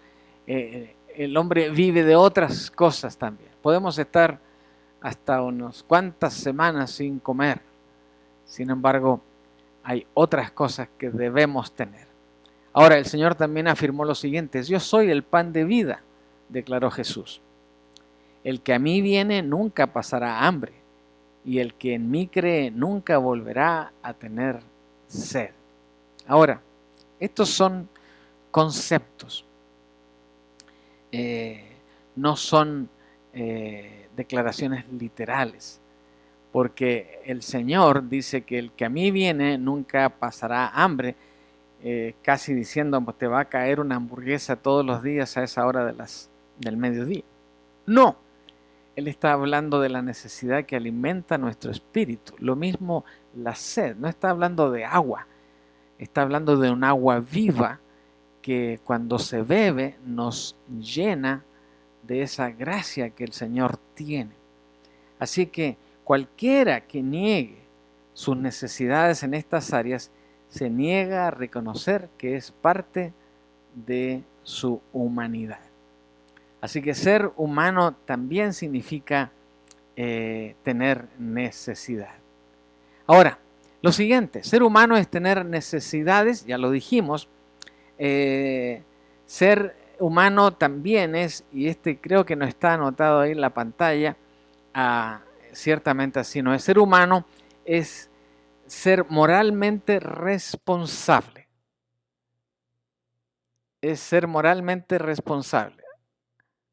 El hombre vive de otras cosas también. Podemos estar hasta unas cuantas semanas sin comer. Sin embargo, hay otras cosas que debemos tener. Ahora, el Señor también afirmó lo siguiente: yo soy el pan de vida, declaró Jesús. El que a mí viene nunca pasará hambre, y el que en mí cree nunca volverá a tener sed. Ahora, estos son conceptos, no son declaraciones literales, porque el Señor dice que el que a mí viene nunca pasará hambre. casi diciendo, pues te va a caer una hamburguesa todos los días a esa hora del mediodía. No, Él está hablando de la necesidad que alimenta nuestro espíritu. Lo mismo la sed, no está hablando de agua, está hablando de un agua viva que cuando se bebe nos llena de esa gracia que el Señor tiene. Así que cualquiera que niegue sus necesidades en estas áreas se niega a reconocer que es parte de su humanidad. Así que ser humano también significa tener necesidad. Ahora, lo siguiente, ser humano es tener necesidades, ya lo dijimos. Ser humano también es, y creo que no está anotado ahí en la pantalla, ciertamente así no es. Ser humano es ser moralmente responsable. Es ser moralmente responsable.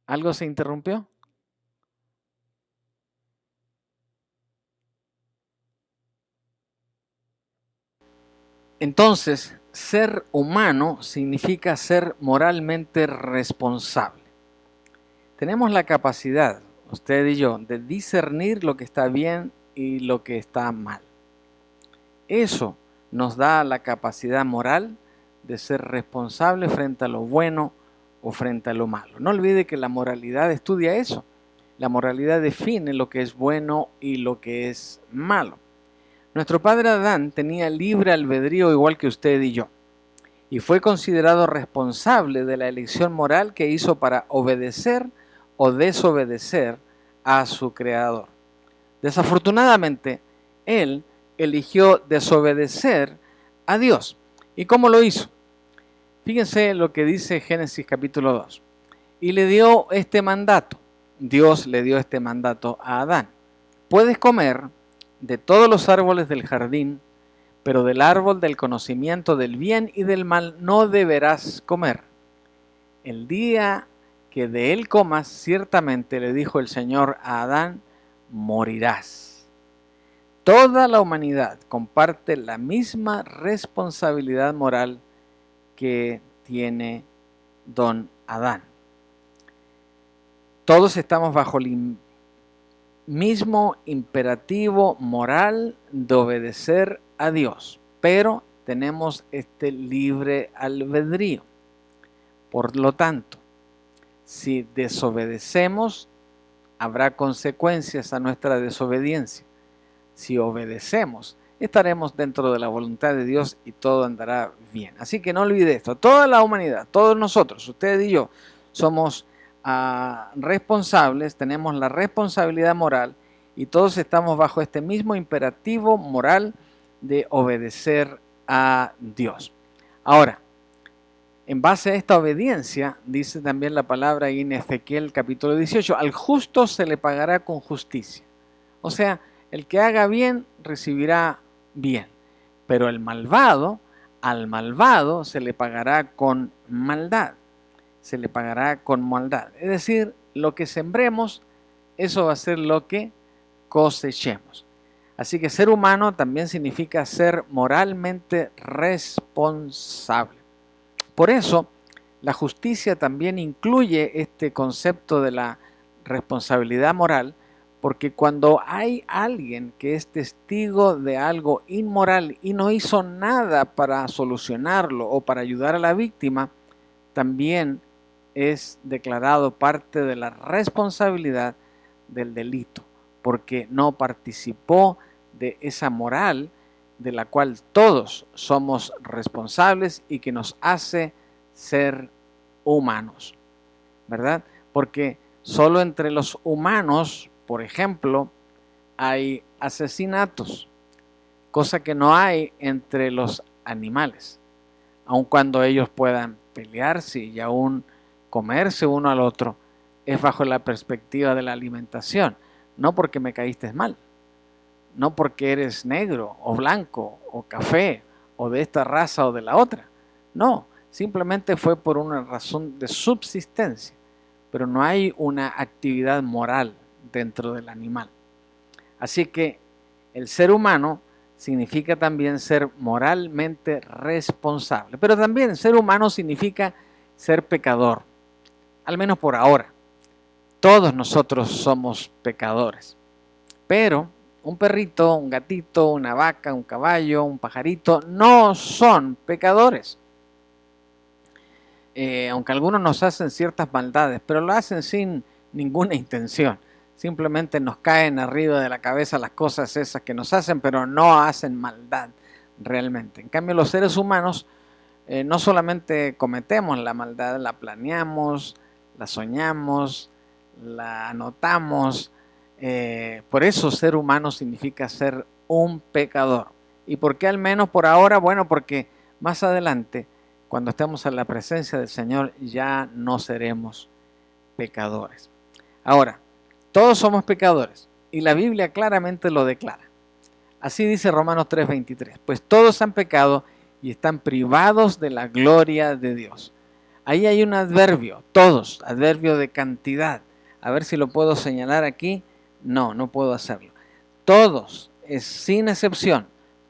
¿Algo se interrumpió? Entonces, ser humano significa ser moralmente responsable. Tenemos la capacidad, usted y yo, de discernir lo que está bien y lo que está mal. Eso nos da la capacidad moral de ser responsable frente a lo bueno o frente a lo malo. No olvide que la moralidad estudia eso. La moralidad define lo que es bueno y lo que es malo. Nuestro padre Adán tenía libre albedrío igual que usted y yo, y fue considerado responsable de la elección moral que hizo para obedecer o desobedecer a su creador. Desafortunadamente, él eligió desobedecer a Dios. ¿Y cómo lo hizo? Fíjense lo que dice Génesis capítulo 2. Y le dio este mandato. Dios le dio este mandato a Adán. Puedes comer de todos los árboles del jardín, pero del árbol del conocimiento del bien y del mal no deberás comer. El día que de él comas, ciertamente, le dijo el Señor a Adán, morirás. Toda la humanidad comparte la misma responsabilidad moral que tiene don Adán. Todos estamos bajo el mismo imperativo moral de obedecer a Dios, pero tenemos este libre albedrío. Por lo tanto, si desobedecemos, habrá consecuencias a nuestra desobediencia. Si obedecemos, estaremos dentro de la voluntad de Dios y todo andará bien. Así que no olvide esto, toda la humanidad, todos nosotros, usted y yo, somos responsables, tenemos la responsabilidad moral y todos estamos bajo este mismo imperativo moral de obedecer a Dios. Ahora, en base a esta obediencia, dice también la palabra en Ezequiel capítulo 18, al justo se le pagará con justicia. O sea, el que haga bien recibirá bien, pero al malvado se le pagará con maldad. Se le pagará con maldad. Es decir, lo que sembremos, eso va a ser lo que cosechemos. Así que ser humano también significa ser moralmente responsable. Por eso, la justicia también incluye este concepto de la responsabilidad moral, porque cuando hay alguien que es testigo de algo inmoral y no hizo nada para solucionarlo o para ayudar a la víctima, también es declarado parte de la responsabilidad del delito, porque no participó de esa moral de la cual todos somos responsables y que nos hace ser humanos, ¿verdad? Porque solo entre los humanos, por ejemplo, hay asesinatos, cosa que no hay entre los animales, aun cuando ellos puedan pelearse y aún comerse uno al otro, es bajo la perspectiva de la alimentación, no porque me caíste mal, no porque eres negro o blanco o café o de esta raza o de la otra, no, simplemente fue por una razón de subsistencia, pero no hay una actividad moral dentro del animal. Así que el ser humano significa también ser moralmente responsable. Pero también ser humano significa ser pecador, al menos por ahora. Todos nosotros somos pecadores. Pero un perrito, un gatito, una vaca, un caballo, un pajarito no son pecadores. Aunque algunos nos hacen ciertas maldades, pero lo hacen sin ninguna intención. Simplemente nos caen arriba de la cabeza las cosas esas que nos hacen, pero no hacen maldad realmente. En cambio, los seres humanos no solamente cometemos la maldad, la planeamos, la soñamos, la anotamos. Por eso ser humano significa ser un pecador. ¿Y por qué al menos por ahora? Bueno, porque más adelante, cuando estemos en la presencia del Señor, ya no seremos pecadores. Ahora, todos somos pecadores y la Biblia claramente lo declara. Así dice Romanos 3:23, pues todos han pecado y están privados de la gloria de Dios. Ahí hay un adverbio, todos, adverbio de cantidad. A ver si lo puedo señalar aquí. No puedo hacerlo. Todos, sin excepción,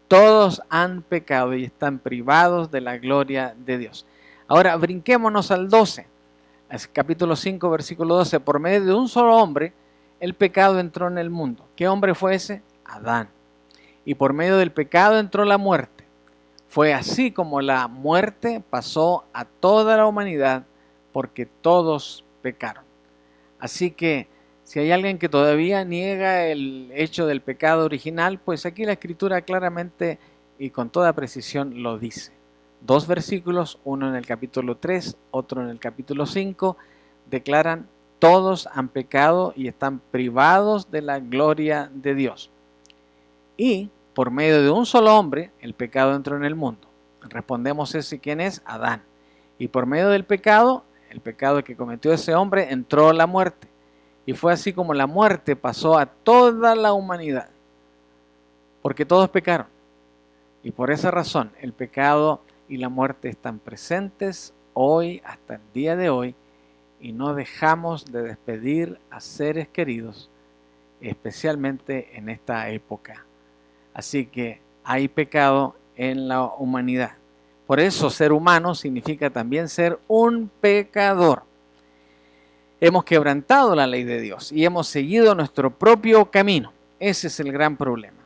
todos han pecado y están privados de la gloria de Dios. Ahora, brinquémonos al 12, capítulo 5, versículo 12. Por medio de un solo hombre, el pecado entró en el mundo. ¿Qué hombre fue ese? Adán. Y por medio del pecado entró la muerte. Fue así como la muerte pasó a toda la humanidad, porque todos pecaron. Así que si hay alguien que todavía niega el hecho del pecado original, pues aquí la Escritura claramente y con toda precisión lo dice. 2 versículos, uno en el capítulo 3, otro en el capítulo 5, declaran: todos han pecado y están privados de la gloria de Dios. Y por medio de un solo hombre, el pecado entró en el mundo. Respondemos ese: ¿quién es? Adán. Y por medio del pecado, el pecado que cometió ese hombre, entró la muerte. Y fue así como la muerte pasó a toda la humanidad, porque todos pecaron. Y por esa razón el pecado y la muerte están presentes hoy, hasta el día de hoy, y no dejamos de despedir a seres queridos, especialmente en esta época. Así que hay pecado en la humanidad. Por eso ser humano significa también ser un pecador. Hemos quebrantado la ley de Dios y hemos seguido nuestro propio camino. Ese es el gran problema.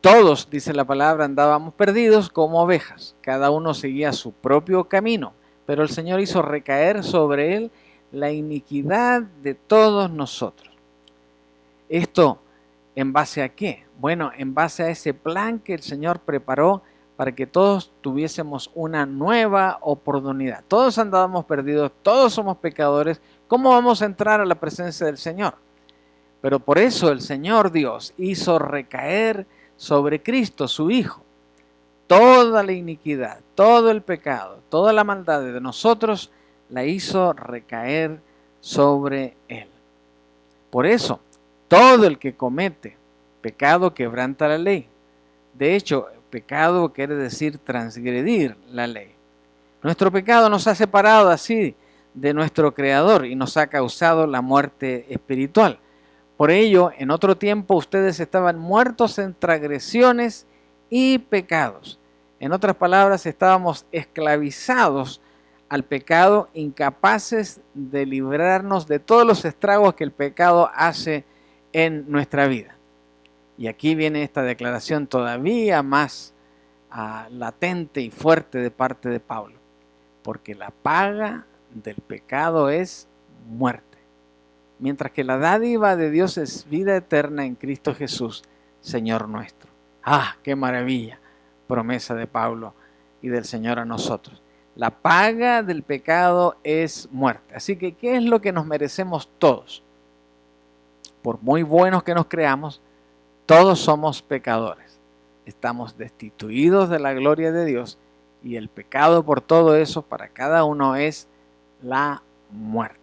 Todos, dice la palabra, andábamos perdidos como ovejas. Cada uno seguía su propio camino, pero el Señor hizo recaer sobre él la iniquidad de todos nosotros. ¿Esto en base a qué? Bueno, en base a ese plan que el Señor preparó para que todos tuviésemos una nueva oportunidad. Todos andábamos perdidos, todos somos pecadores. ¿Cómo vamos a entrar a la presencia del Señor? Pero por eso el Señor Dios hizo recaer sobre Cristo, su Hijo, toda la iniquidad, todo el pecado, toda la maldad de nosotros, la hizo recaer sobre Él. Por eso, todo el que comete pecado quebranta la ley. De hecho, pecado quiere decir transgredir la ley. Nuestro pecado nos ha separado así de nuestro Creador y nos ha causado la muerte espiritual. Por ello, en otro tiempo ustedes estaban muertos en transgresiones y pecados. En otras palabras, estábamos esclavizados al pecado, incapaces de librarnos de todos los estragos que el pecado hace en nuestra vida. Y aquí viene esta declaración todavía más latente y fuerte de parte de Pablo. Porque la paga del pecado es muerte, mientras que la dádiva de Dios es vida eterna en Cristo Jesús, Señor nuestro. ¡Ah, qué maravilla! Promesa de Pablo y del Señor a nosotros. La paga del pecado es muerte. Así que, ¿qué es lo que nos merecemos todos? Por muy buenos que nos creamos, todos somos pecadores. Estamos destituidos de la gloria de Dios y el pecado por todo eso para cada uno es la muerte.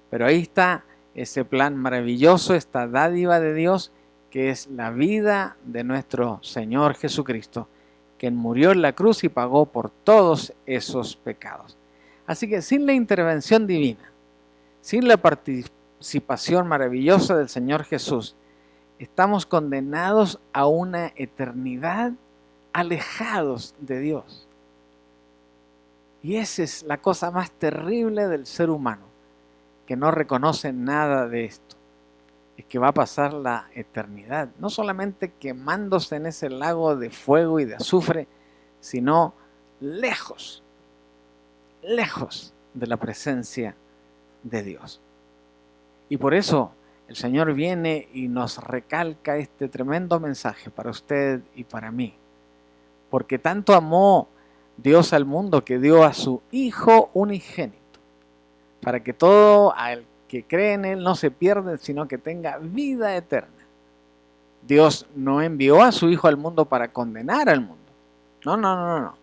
Pero ahí está ese plan maravilloso, esta dádiva de Dios, que es la vida de nuestro Señor Jesucristo, quien murió en la cruz y pagó por todos esos pecados. Así que sin la intervención divina, sin la participación maravillosa del Señor Jesús, estamos condenados a una eternidad alejados de Dios. Y esa es la cosa más terrible del ser humano, que no reconoce nada de esto. Es que va a pasar la eternidad, no solamente quemándose en ese lago de fuego y de azufre, sino lejos, lejos de la presencia de Dios. Y por eso el Señor viene y nos recalca este tremendo mensaje para usted y para mí. Porque tanto amó Dios al mundo que dio a su Hijo unigénito, para que todo el que cree en Él no se pierda, sino que tenga vida eterna. Dios no envió a su Hijo al mundo para condenar al mundo. No.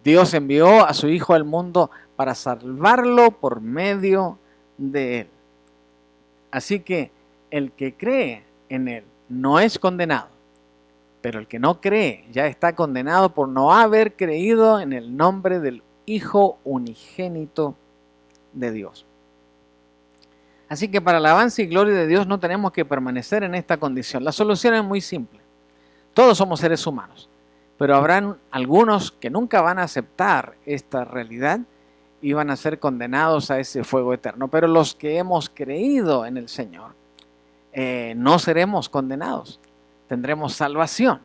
Dios envió a su Hijo al mundo para salvarlo por medio de Él. Así que el que cree en Él no es condenado, pero el que no cree ya está condenado por no haber creído en el nombre del Hijo unigénito de Dios. Así que para la alabanza y gloria de Dios no tenemos que permanecer en esta condición. La solución es muy simple. Todos somos seres humanos, pero habrán algunos que nunca van a aceptar esta realidad y van a ser condenados a ese fuego eterno. Pero los que hemos creído en el Señor, no seremos condenados, tendremos salvación.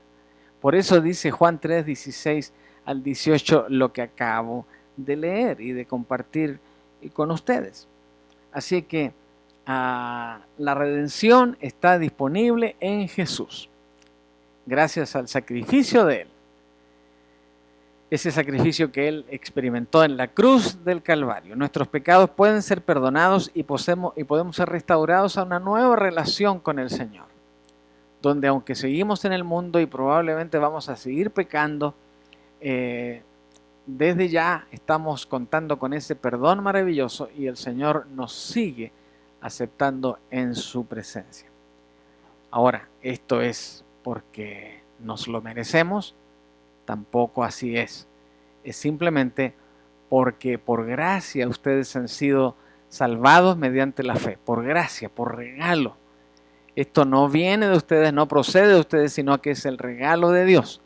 Por eso dice Juan 3, 16 al 18 lo que acabo de leer y de compartir con ustedes. Así que la redención está disponible en Jesús, gracias al sacrificio de Él. Ese sacrificio que Él experimentó en la cruz del Calvario. Nuestros pecados pueden ser perdonados y podemos ser restaurados a una nueva relación con el Señor, donde aunque seguimos en el mundo y probablemente vamos a seguir pecando, desde ya estamos contando con ese perdón maravilloso y el Señor nos sigue aceptando en su presencia. Ahora, esto es porque nos lo merecemos. Tampoco así es. Es simplemente porque por gracia ustedes han sido salvados mediante la fe. Por gracia, por regalo. Esto no viene de ustedes, no procede de ustedes, sino que es el regalo de Dios.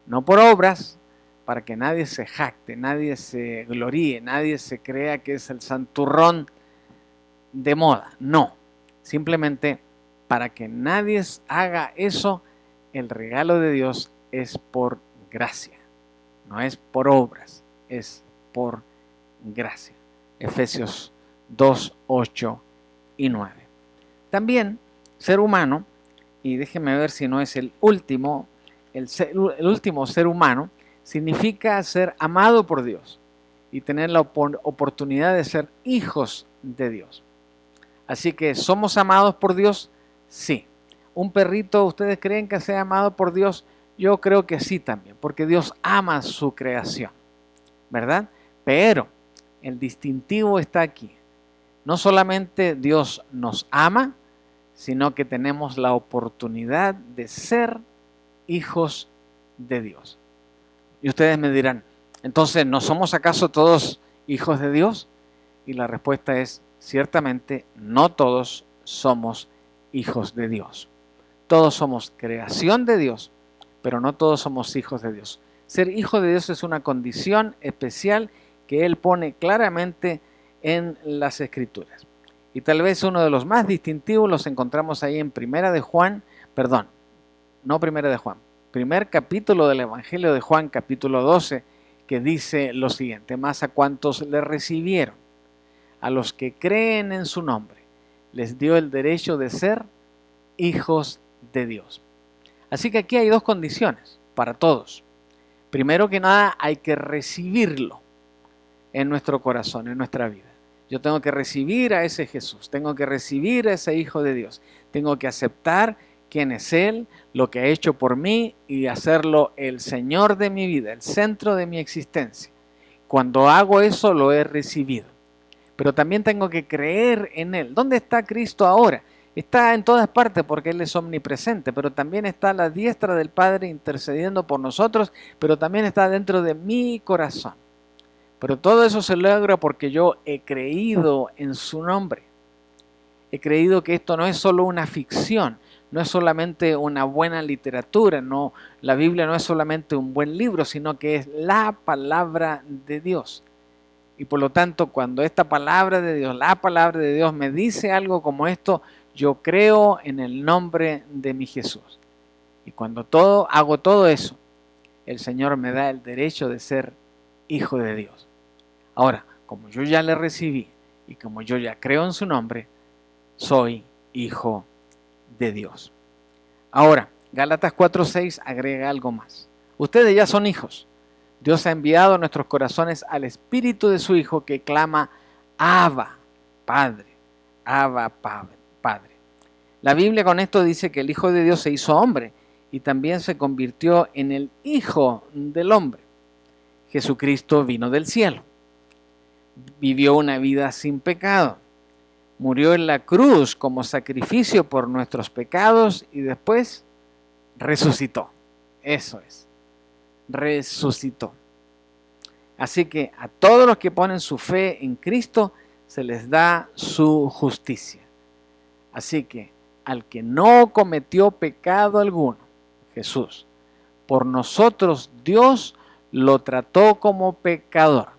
No por obras, para que nadie se jacte, nadie se gloríe, nadie se crea que es el santurrón de moda. No. Simplemente para que nadie haga eso, el regalo de Dios es por gracia, no es por obras, es por gracia. Efesios 2, 8 y 9. También ser humano, y déjenme ver si no es el último ser humano, significa ser amado por Dios y tener la oportunidad de ser hijos de Dios. Así que, ¿somos amados por Dios? Sí. ¿Un perrito, ustedes creen que sea amado por Dios? Yo creo que sí también, porque Dios ama su creación, ¿verdad? Pero el distintivo está aquí. No solamente Dios nos ama, sino que tenemos la oportunidad de ser hijos de Dios. Y ustedes me dirán, entonces, ¿no somos acaso todos hijos de Dios? Y la respuesta es, ciertamente, no todos somos hijos de Dios. Todos somos creación de Dios, pero no todos somos hijos de Dios. Ser hijo de Dios es una condición especial que Él pone claramente en las Escrituras. Y tal vez uno de los más distintivos los encontramos ahí en primer capítulo del Evangelio de Juan, capítulo 12, que dice lo siguiente: mas a cuantos le recibieron, a los que creen en su nombre, les dio el derecho de ser hijos de Dios. Así que aquí hay dos condiciones para todos. Primero que nada, hay que recibirlo en nuestro corazón, en nuestra vida. Yo tengo que recibir a ese Jesús, tengo que recibir a ese Hijo de Dios, tengo que aceptar quién es Él, lo que ha hecho por mí y hacerlo el Señor de mi vida, el centro de mi existencia. Cuando hago eso, lo he recibido. Pero también tengo que creer en Él. ¿Dónde está Cristo ahora? Está en todas partes porque Él es omnipresente, pero también está a la diestra del Padre intercediendo por nosotros, pero también está dentro de mi corazón. Pero todo eso se logra porque yo he creído en su nombre. He creído que esto no es solo una ficción, no es solamente una buena literatura, no, la Biblia no es solamente un buen libro, sino que es la palabra de Dios. Y por lo tanto, cuando esta palabra de Dios, la palabra de Dios me dice algo como esto, yo creo en el nombre de mi Jesús. Y cuando hago todo eso, el Señor me da el derecho de ser hijo de Dios. Ahora, como yo ya le recibí y como yo ya creo en su nombre, soy hijo de Dios. Ahora, Gálatas 4:6 agrega algo más. Ustedes ya son hijos. Dios ha enviado a nuestros corazones al Espíritu de su Hijo que clama, Abba, Padre, Abba, Padre. La Biblia con esto dice que el Hijo de Dios se hizo hombre y también se convirtió en el Hijo del hombre. Jesucristo vino del cielo, vivió una vida sin pecado, murió en la cruz como sacrificio por nuestros pecados y después resucitó. Eso es, resucitó. Así que a todos los que ponen su fe en Cristo se les da su justicia. Así que al que no cometió pecado alguno, Jesús, por nosotros Dios lo trató como pecador,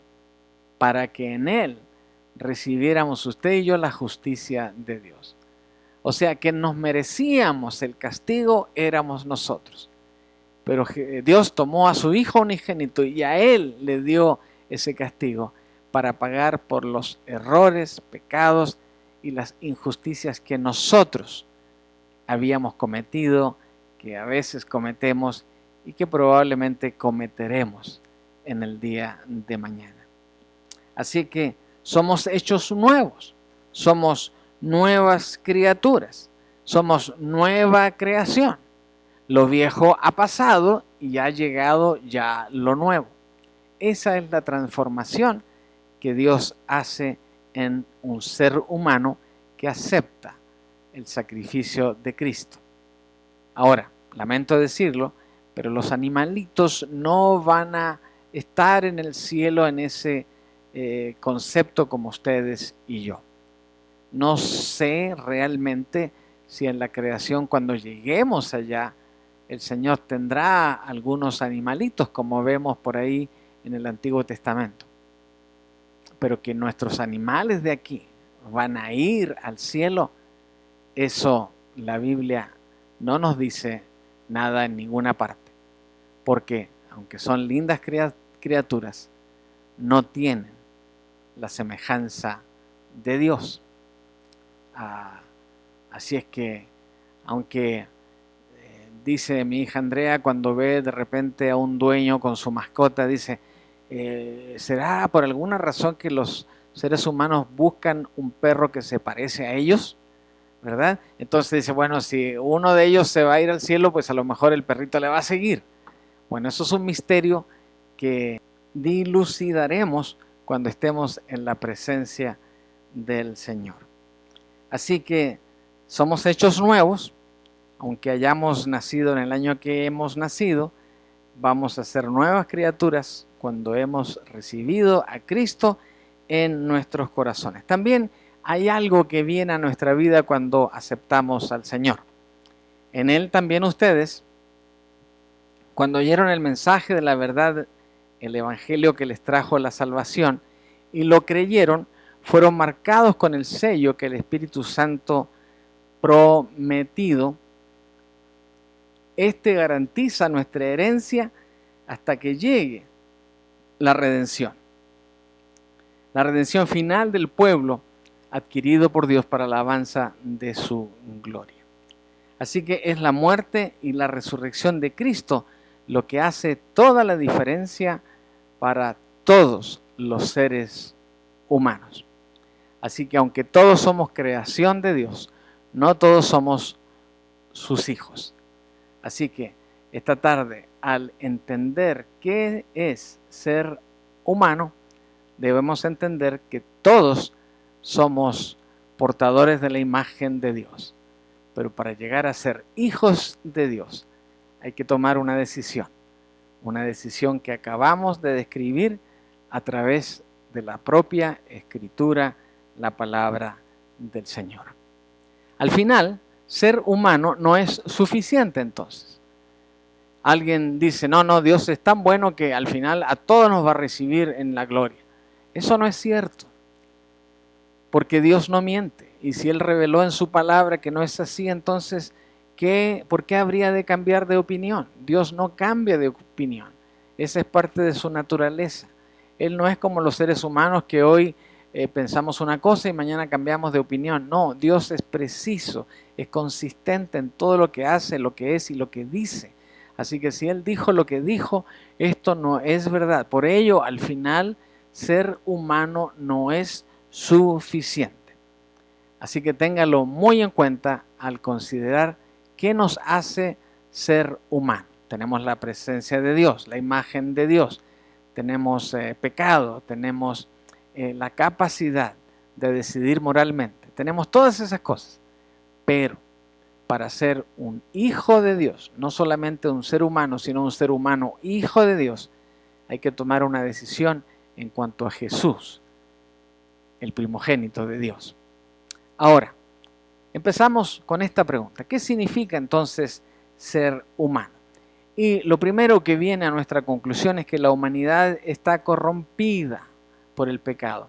para que en él recibiéramos usted y yo la justicia de Dios. O sea que nos merecíamos el castigo, éramos nosotros. Pero Dios tomó a su Hijo unigénito y a Él le dio ese castigo para pagar por los errores, pecados y las injusticias que nosotros habíamos cometido, que a veces cometemos y que probablemente cometeremos en el día de mañana. Así que somos hechos nuevos, somos nuevas criaturas, somos nueva creación. Lo viejo ha pasado y ha llegado ya lo nuevo. Esa es la transformación que Dios hace en un ser humano que acepta el sacrificio de Cristo. Ahora, lamento decirlo, pero los animalitos no van a estar en el cielo en ese concepto como ustedes y yo. No sé realmente si en la creación, cuando lleguemos allá, el Señor tendrá algunos animalitos como vemos por ahí en el Antiguo Testamento. Pero que nuestros animales de aquí van a ir al cielo, eso la Biblia no nos dice nada en ninguna parte. Porque aunque son lindas criaturas, no tienen la semejanza de Dios. Así es que, aunque dice mi hija Andrea, cuando ve de repente a un dueño con su mascota, dice, ¿será por alguna razón que los seres humanos buscan un perro que se parece a ellos? ¿Verdad? Entonces dice, bueno, si uno de ellos se va a ir al cielo, pues a lo mejor el perrito le va a seguir. Bueno, eso es un misterio que dilucidaremos cuando estemos en la presencia del Señor. Así que somos hechos nuevos. Aunque hayamos nacido en el año que hemos nacido, vamos a ser nuevas criaturas cuando hemos recibido a Cristo en nuestros corazones. También hay algo que viene a nuestra vida cuando aceptamos al Señor. En Él también ustedes, cuando oyeron el mensaje de la verdad, el evangelio que les trajo la salvación, y lo creyeron, fueron marcados con el sello que el Espíritu Santo prometido. Este garantiza nuestra herencia hasta que llegue la redención. La redención final del pueblo adquirido por Dios para la alabanza de su gloria. Así que es la muerte y la resurrección de Cristo lo que hace toda la diferencia para todos los seres humanos. Así que aunque todos somos creación de Dios, no todos somos sus hijos. Así que esta tarde, al entender qué es ser humano, debemos entender que todos somos portadores de la imagen de Dios. Pero para llegar a ser hijos de Dios, hay que tomar una decisión que acabamos de describir a través de la propia Escritura, la palabra del Señor. Al final, ser humano no es suficiente entonces. Alguien dice, no, Dios es tan bueno que al final a todos nos va a recibir en la gloria. Eso no es cierto, porque Dios no miente. Y si Él reveló en su palabra que no es así, entonces, ¿por qué habría de cambiar de opinión? Dios no cambia de opinión. Esa es parte de su naturaleza. Él no es como los seres humanos que hoy pensamos una cosa y mañana cambiamos de opinión. No, Dios es preciso, es consistente en todo lo que hace, lo que es y lo que dice. Así que si Él dijo lo que dijo, esto no es verdad. Por ello, al final, ser humano no es suficiente. Así que téngalo muy en cuenta al considerar qué nos hace ser humano. Tenemos la presencia de Dios, la imagen de Dios, tenemos pecado, tenemos la capacidad de decidir moralmente, tenemos todas esas cosas, pero para ser un hijo de Dios, no solamente un ser humano, sino un ser humano hijo de Dios, hay que tomar una decisión en cuanto a Jesús, el primogénito de Dios. Ahora, empezamos con esta pregunta. ¿Qué significa entonces ser humano? Y lo primero que viene a nuestra conclusión es que la humanidad está corrompida por el pecado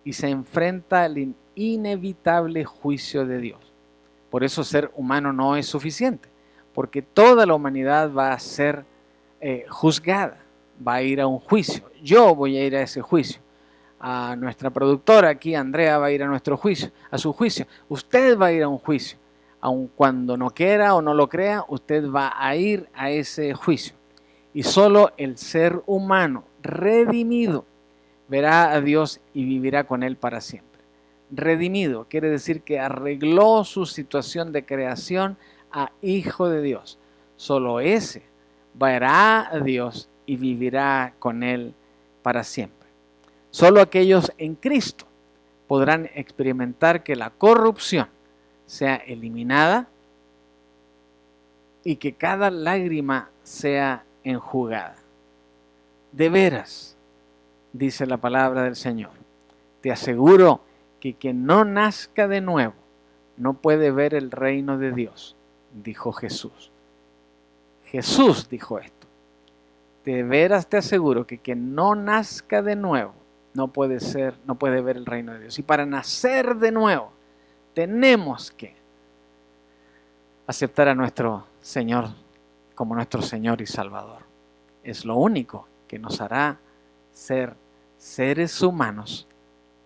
y se enfrenta al inevitable juicio de Dios. Por eso ser humano no es suficiente, porque toda la humanidad va a ser juzgada, va a ir a un juicio. Yo voy a ir a ese juicio. A nuestra productora aquí, Andrea, va a ir a nuestro juicio, a su juicio. Usted va a ir a un juicio. Aun cuando no quiera o no lo crea, usted va a ir a ese juicio. Y solo el ser humano redimido verá a Dios y vivirá con Él para siempre. Redimido quiere decir que arregló su situación de creación a hijo de Dios. Solo ese verá a Dios y vivirá con Él para siempre. Solo aquellos en Cristo podrán experimentar que la corrupción sea eliminada y que cada lágrima sea enjugada. De veras, dice la palabra del Señor, te aseguro que quien no nazca de nuevo no puede ver el reino de Dios, dijo Jesús. Jesús dijo esto. De veras te aseguro que quien no nazca de nuevo no puede ver el reino de Dios. Y para nacer de nuevo, tenemos que aceptar a nuestro Señor como nuestro Señor y Salvador. Es lo único que nos hará ser seres humanos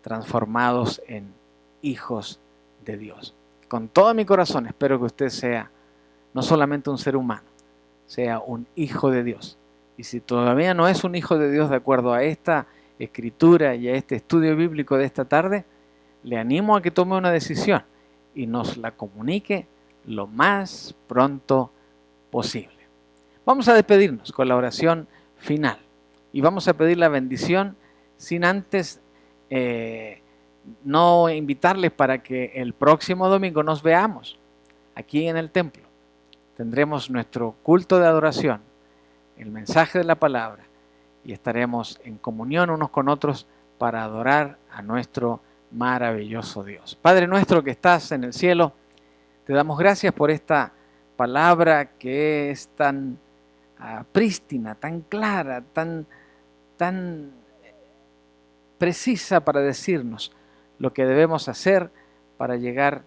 transformados en hijos de Dios. Con todo mi corazón espero que usted sea no solamente un ser humano, sea un hijo de Dios. Y si todavía no es un hijo de Dios de acuerdo a esta escritura y a este estudio bíblico de esta tarde, le animo a que tome una decisión y nos la comunique lo más pronto posible. Vamos a despedirnos con la oración final y vamos a pedir la bendición sin antes no invitarles para que el próximo domingo nos veamos aquí en el templo. Tendremos nuestro culto de adoración, el mensaje de la palabra y estaremos en comunión unos con otros para adorar a nuestro maravilloso Dios. Padre nuestro que estás en el cielo, te damos gracias por esta palabra que es tan prístina, tan clara, tan precisa para decirnos lo que debemos hacer para llegar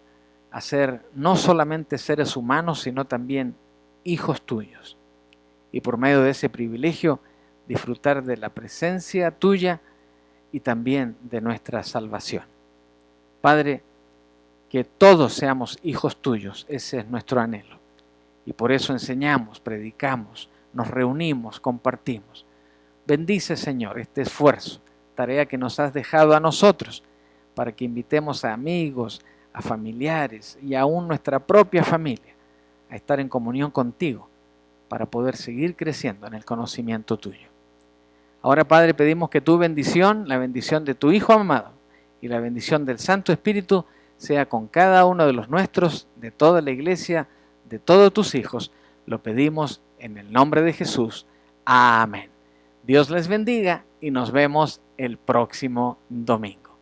a ser no solamente seres humanos, sino también hijos tuyos. Y por medio de ese privilegio, disfrutar de la presencia tuya y también de nuestra salvación. Padre, que todos seamos hijos tuyos, ese es nuestro anhelo. Y por eso enseñamos, predicamos, nos reunimos, compartimos. Bendice, Señor, este esfuerzo, tarea que nos has dejado a nosotros, para que invitemos a amigos, a familiares y aún nuestra propia familia a estar en comunión contigo, para poder seguir creciendo en el conocimiento tuyo. Ahora, Padre, pedimos que tu bendición, la bendición de tu Hijo amado y la bendición del Santo Espíritu sea con cada uno de los nuestros, de toda la iglesia, de todos tus hijos. Lo pedimos en el nombre de Jesús. Amén. Dios les bendiga y nos vemos el próximo domingo.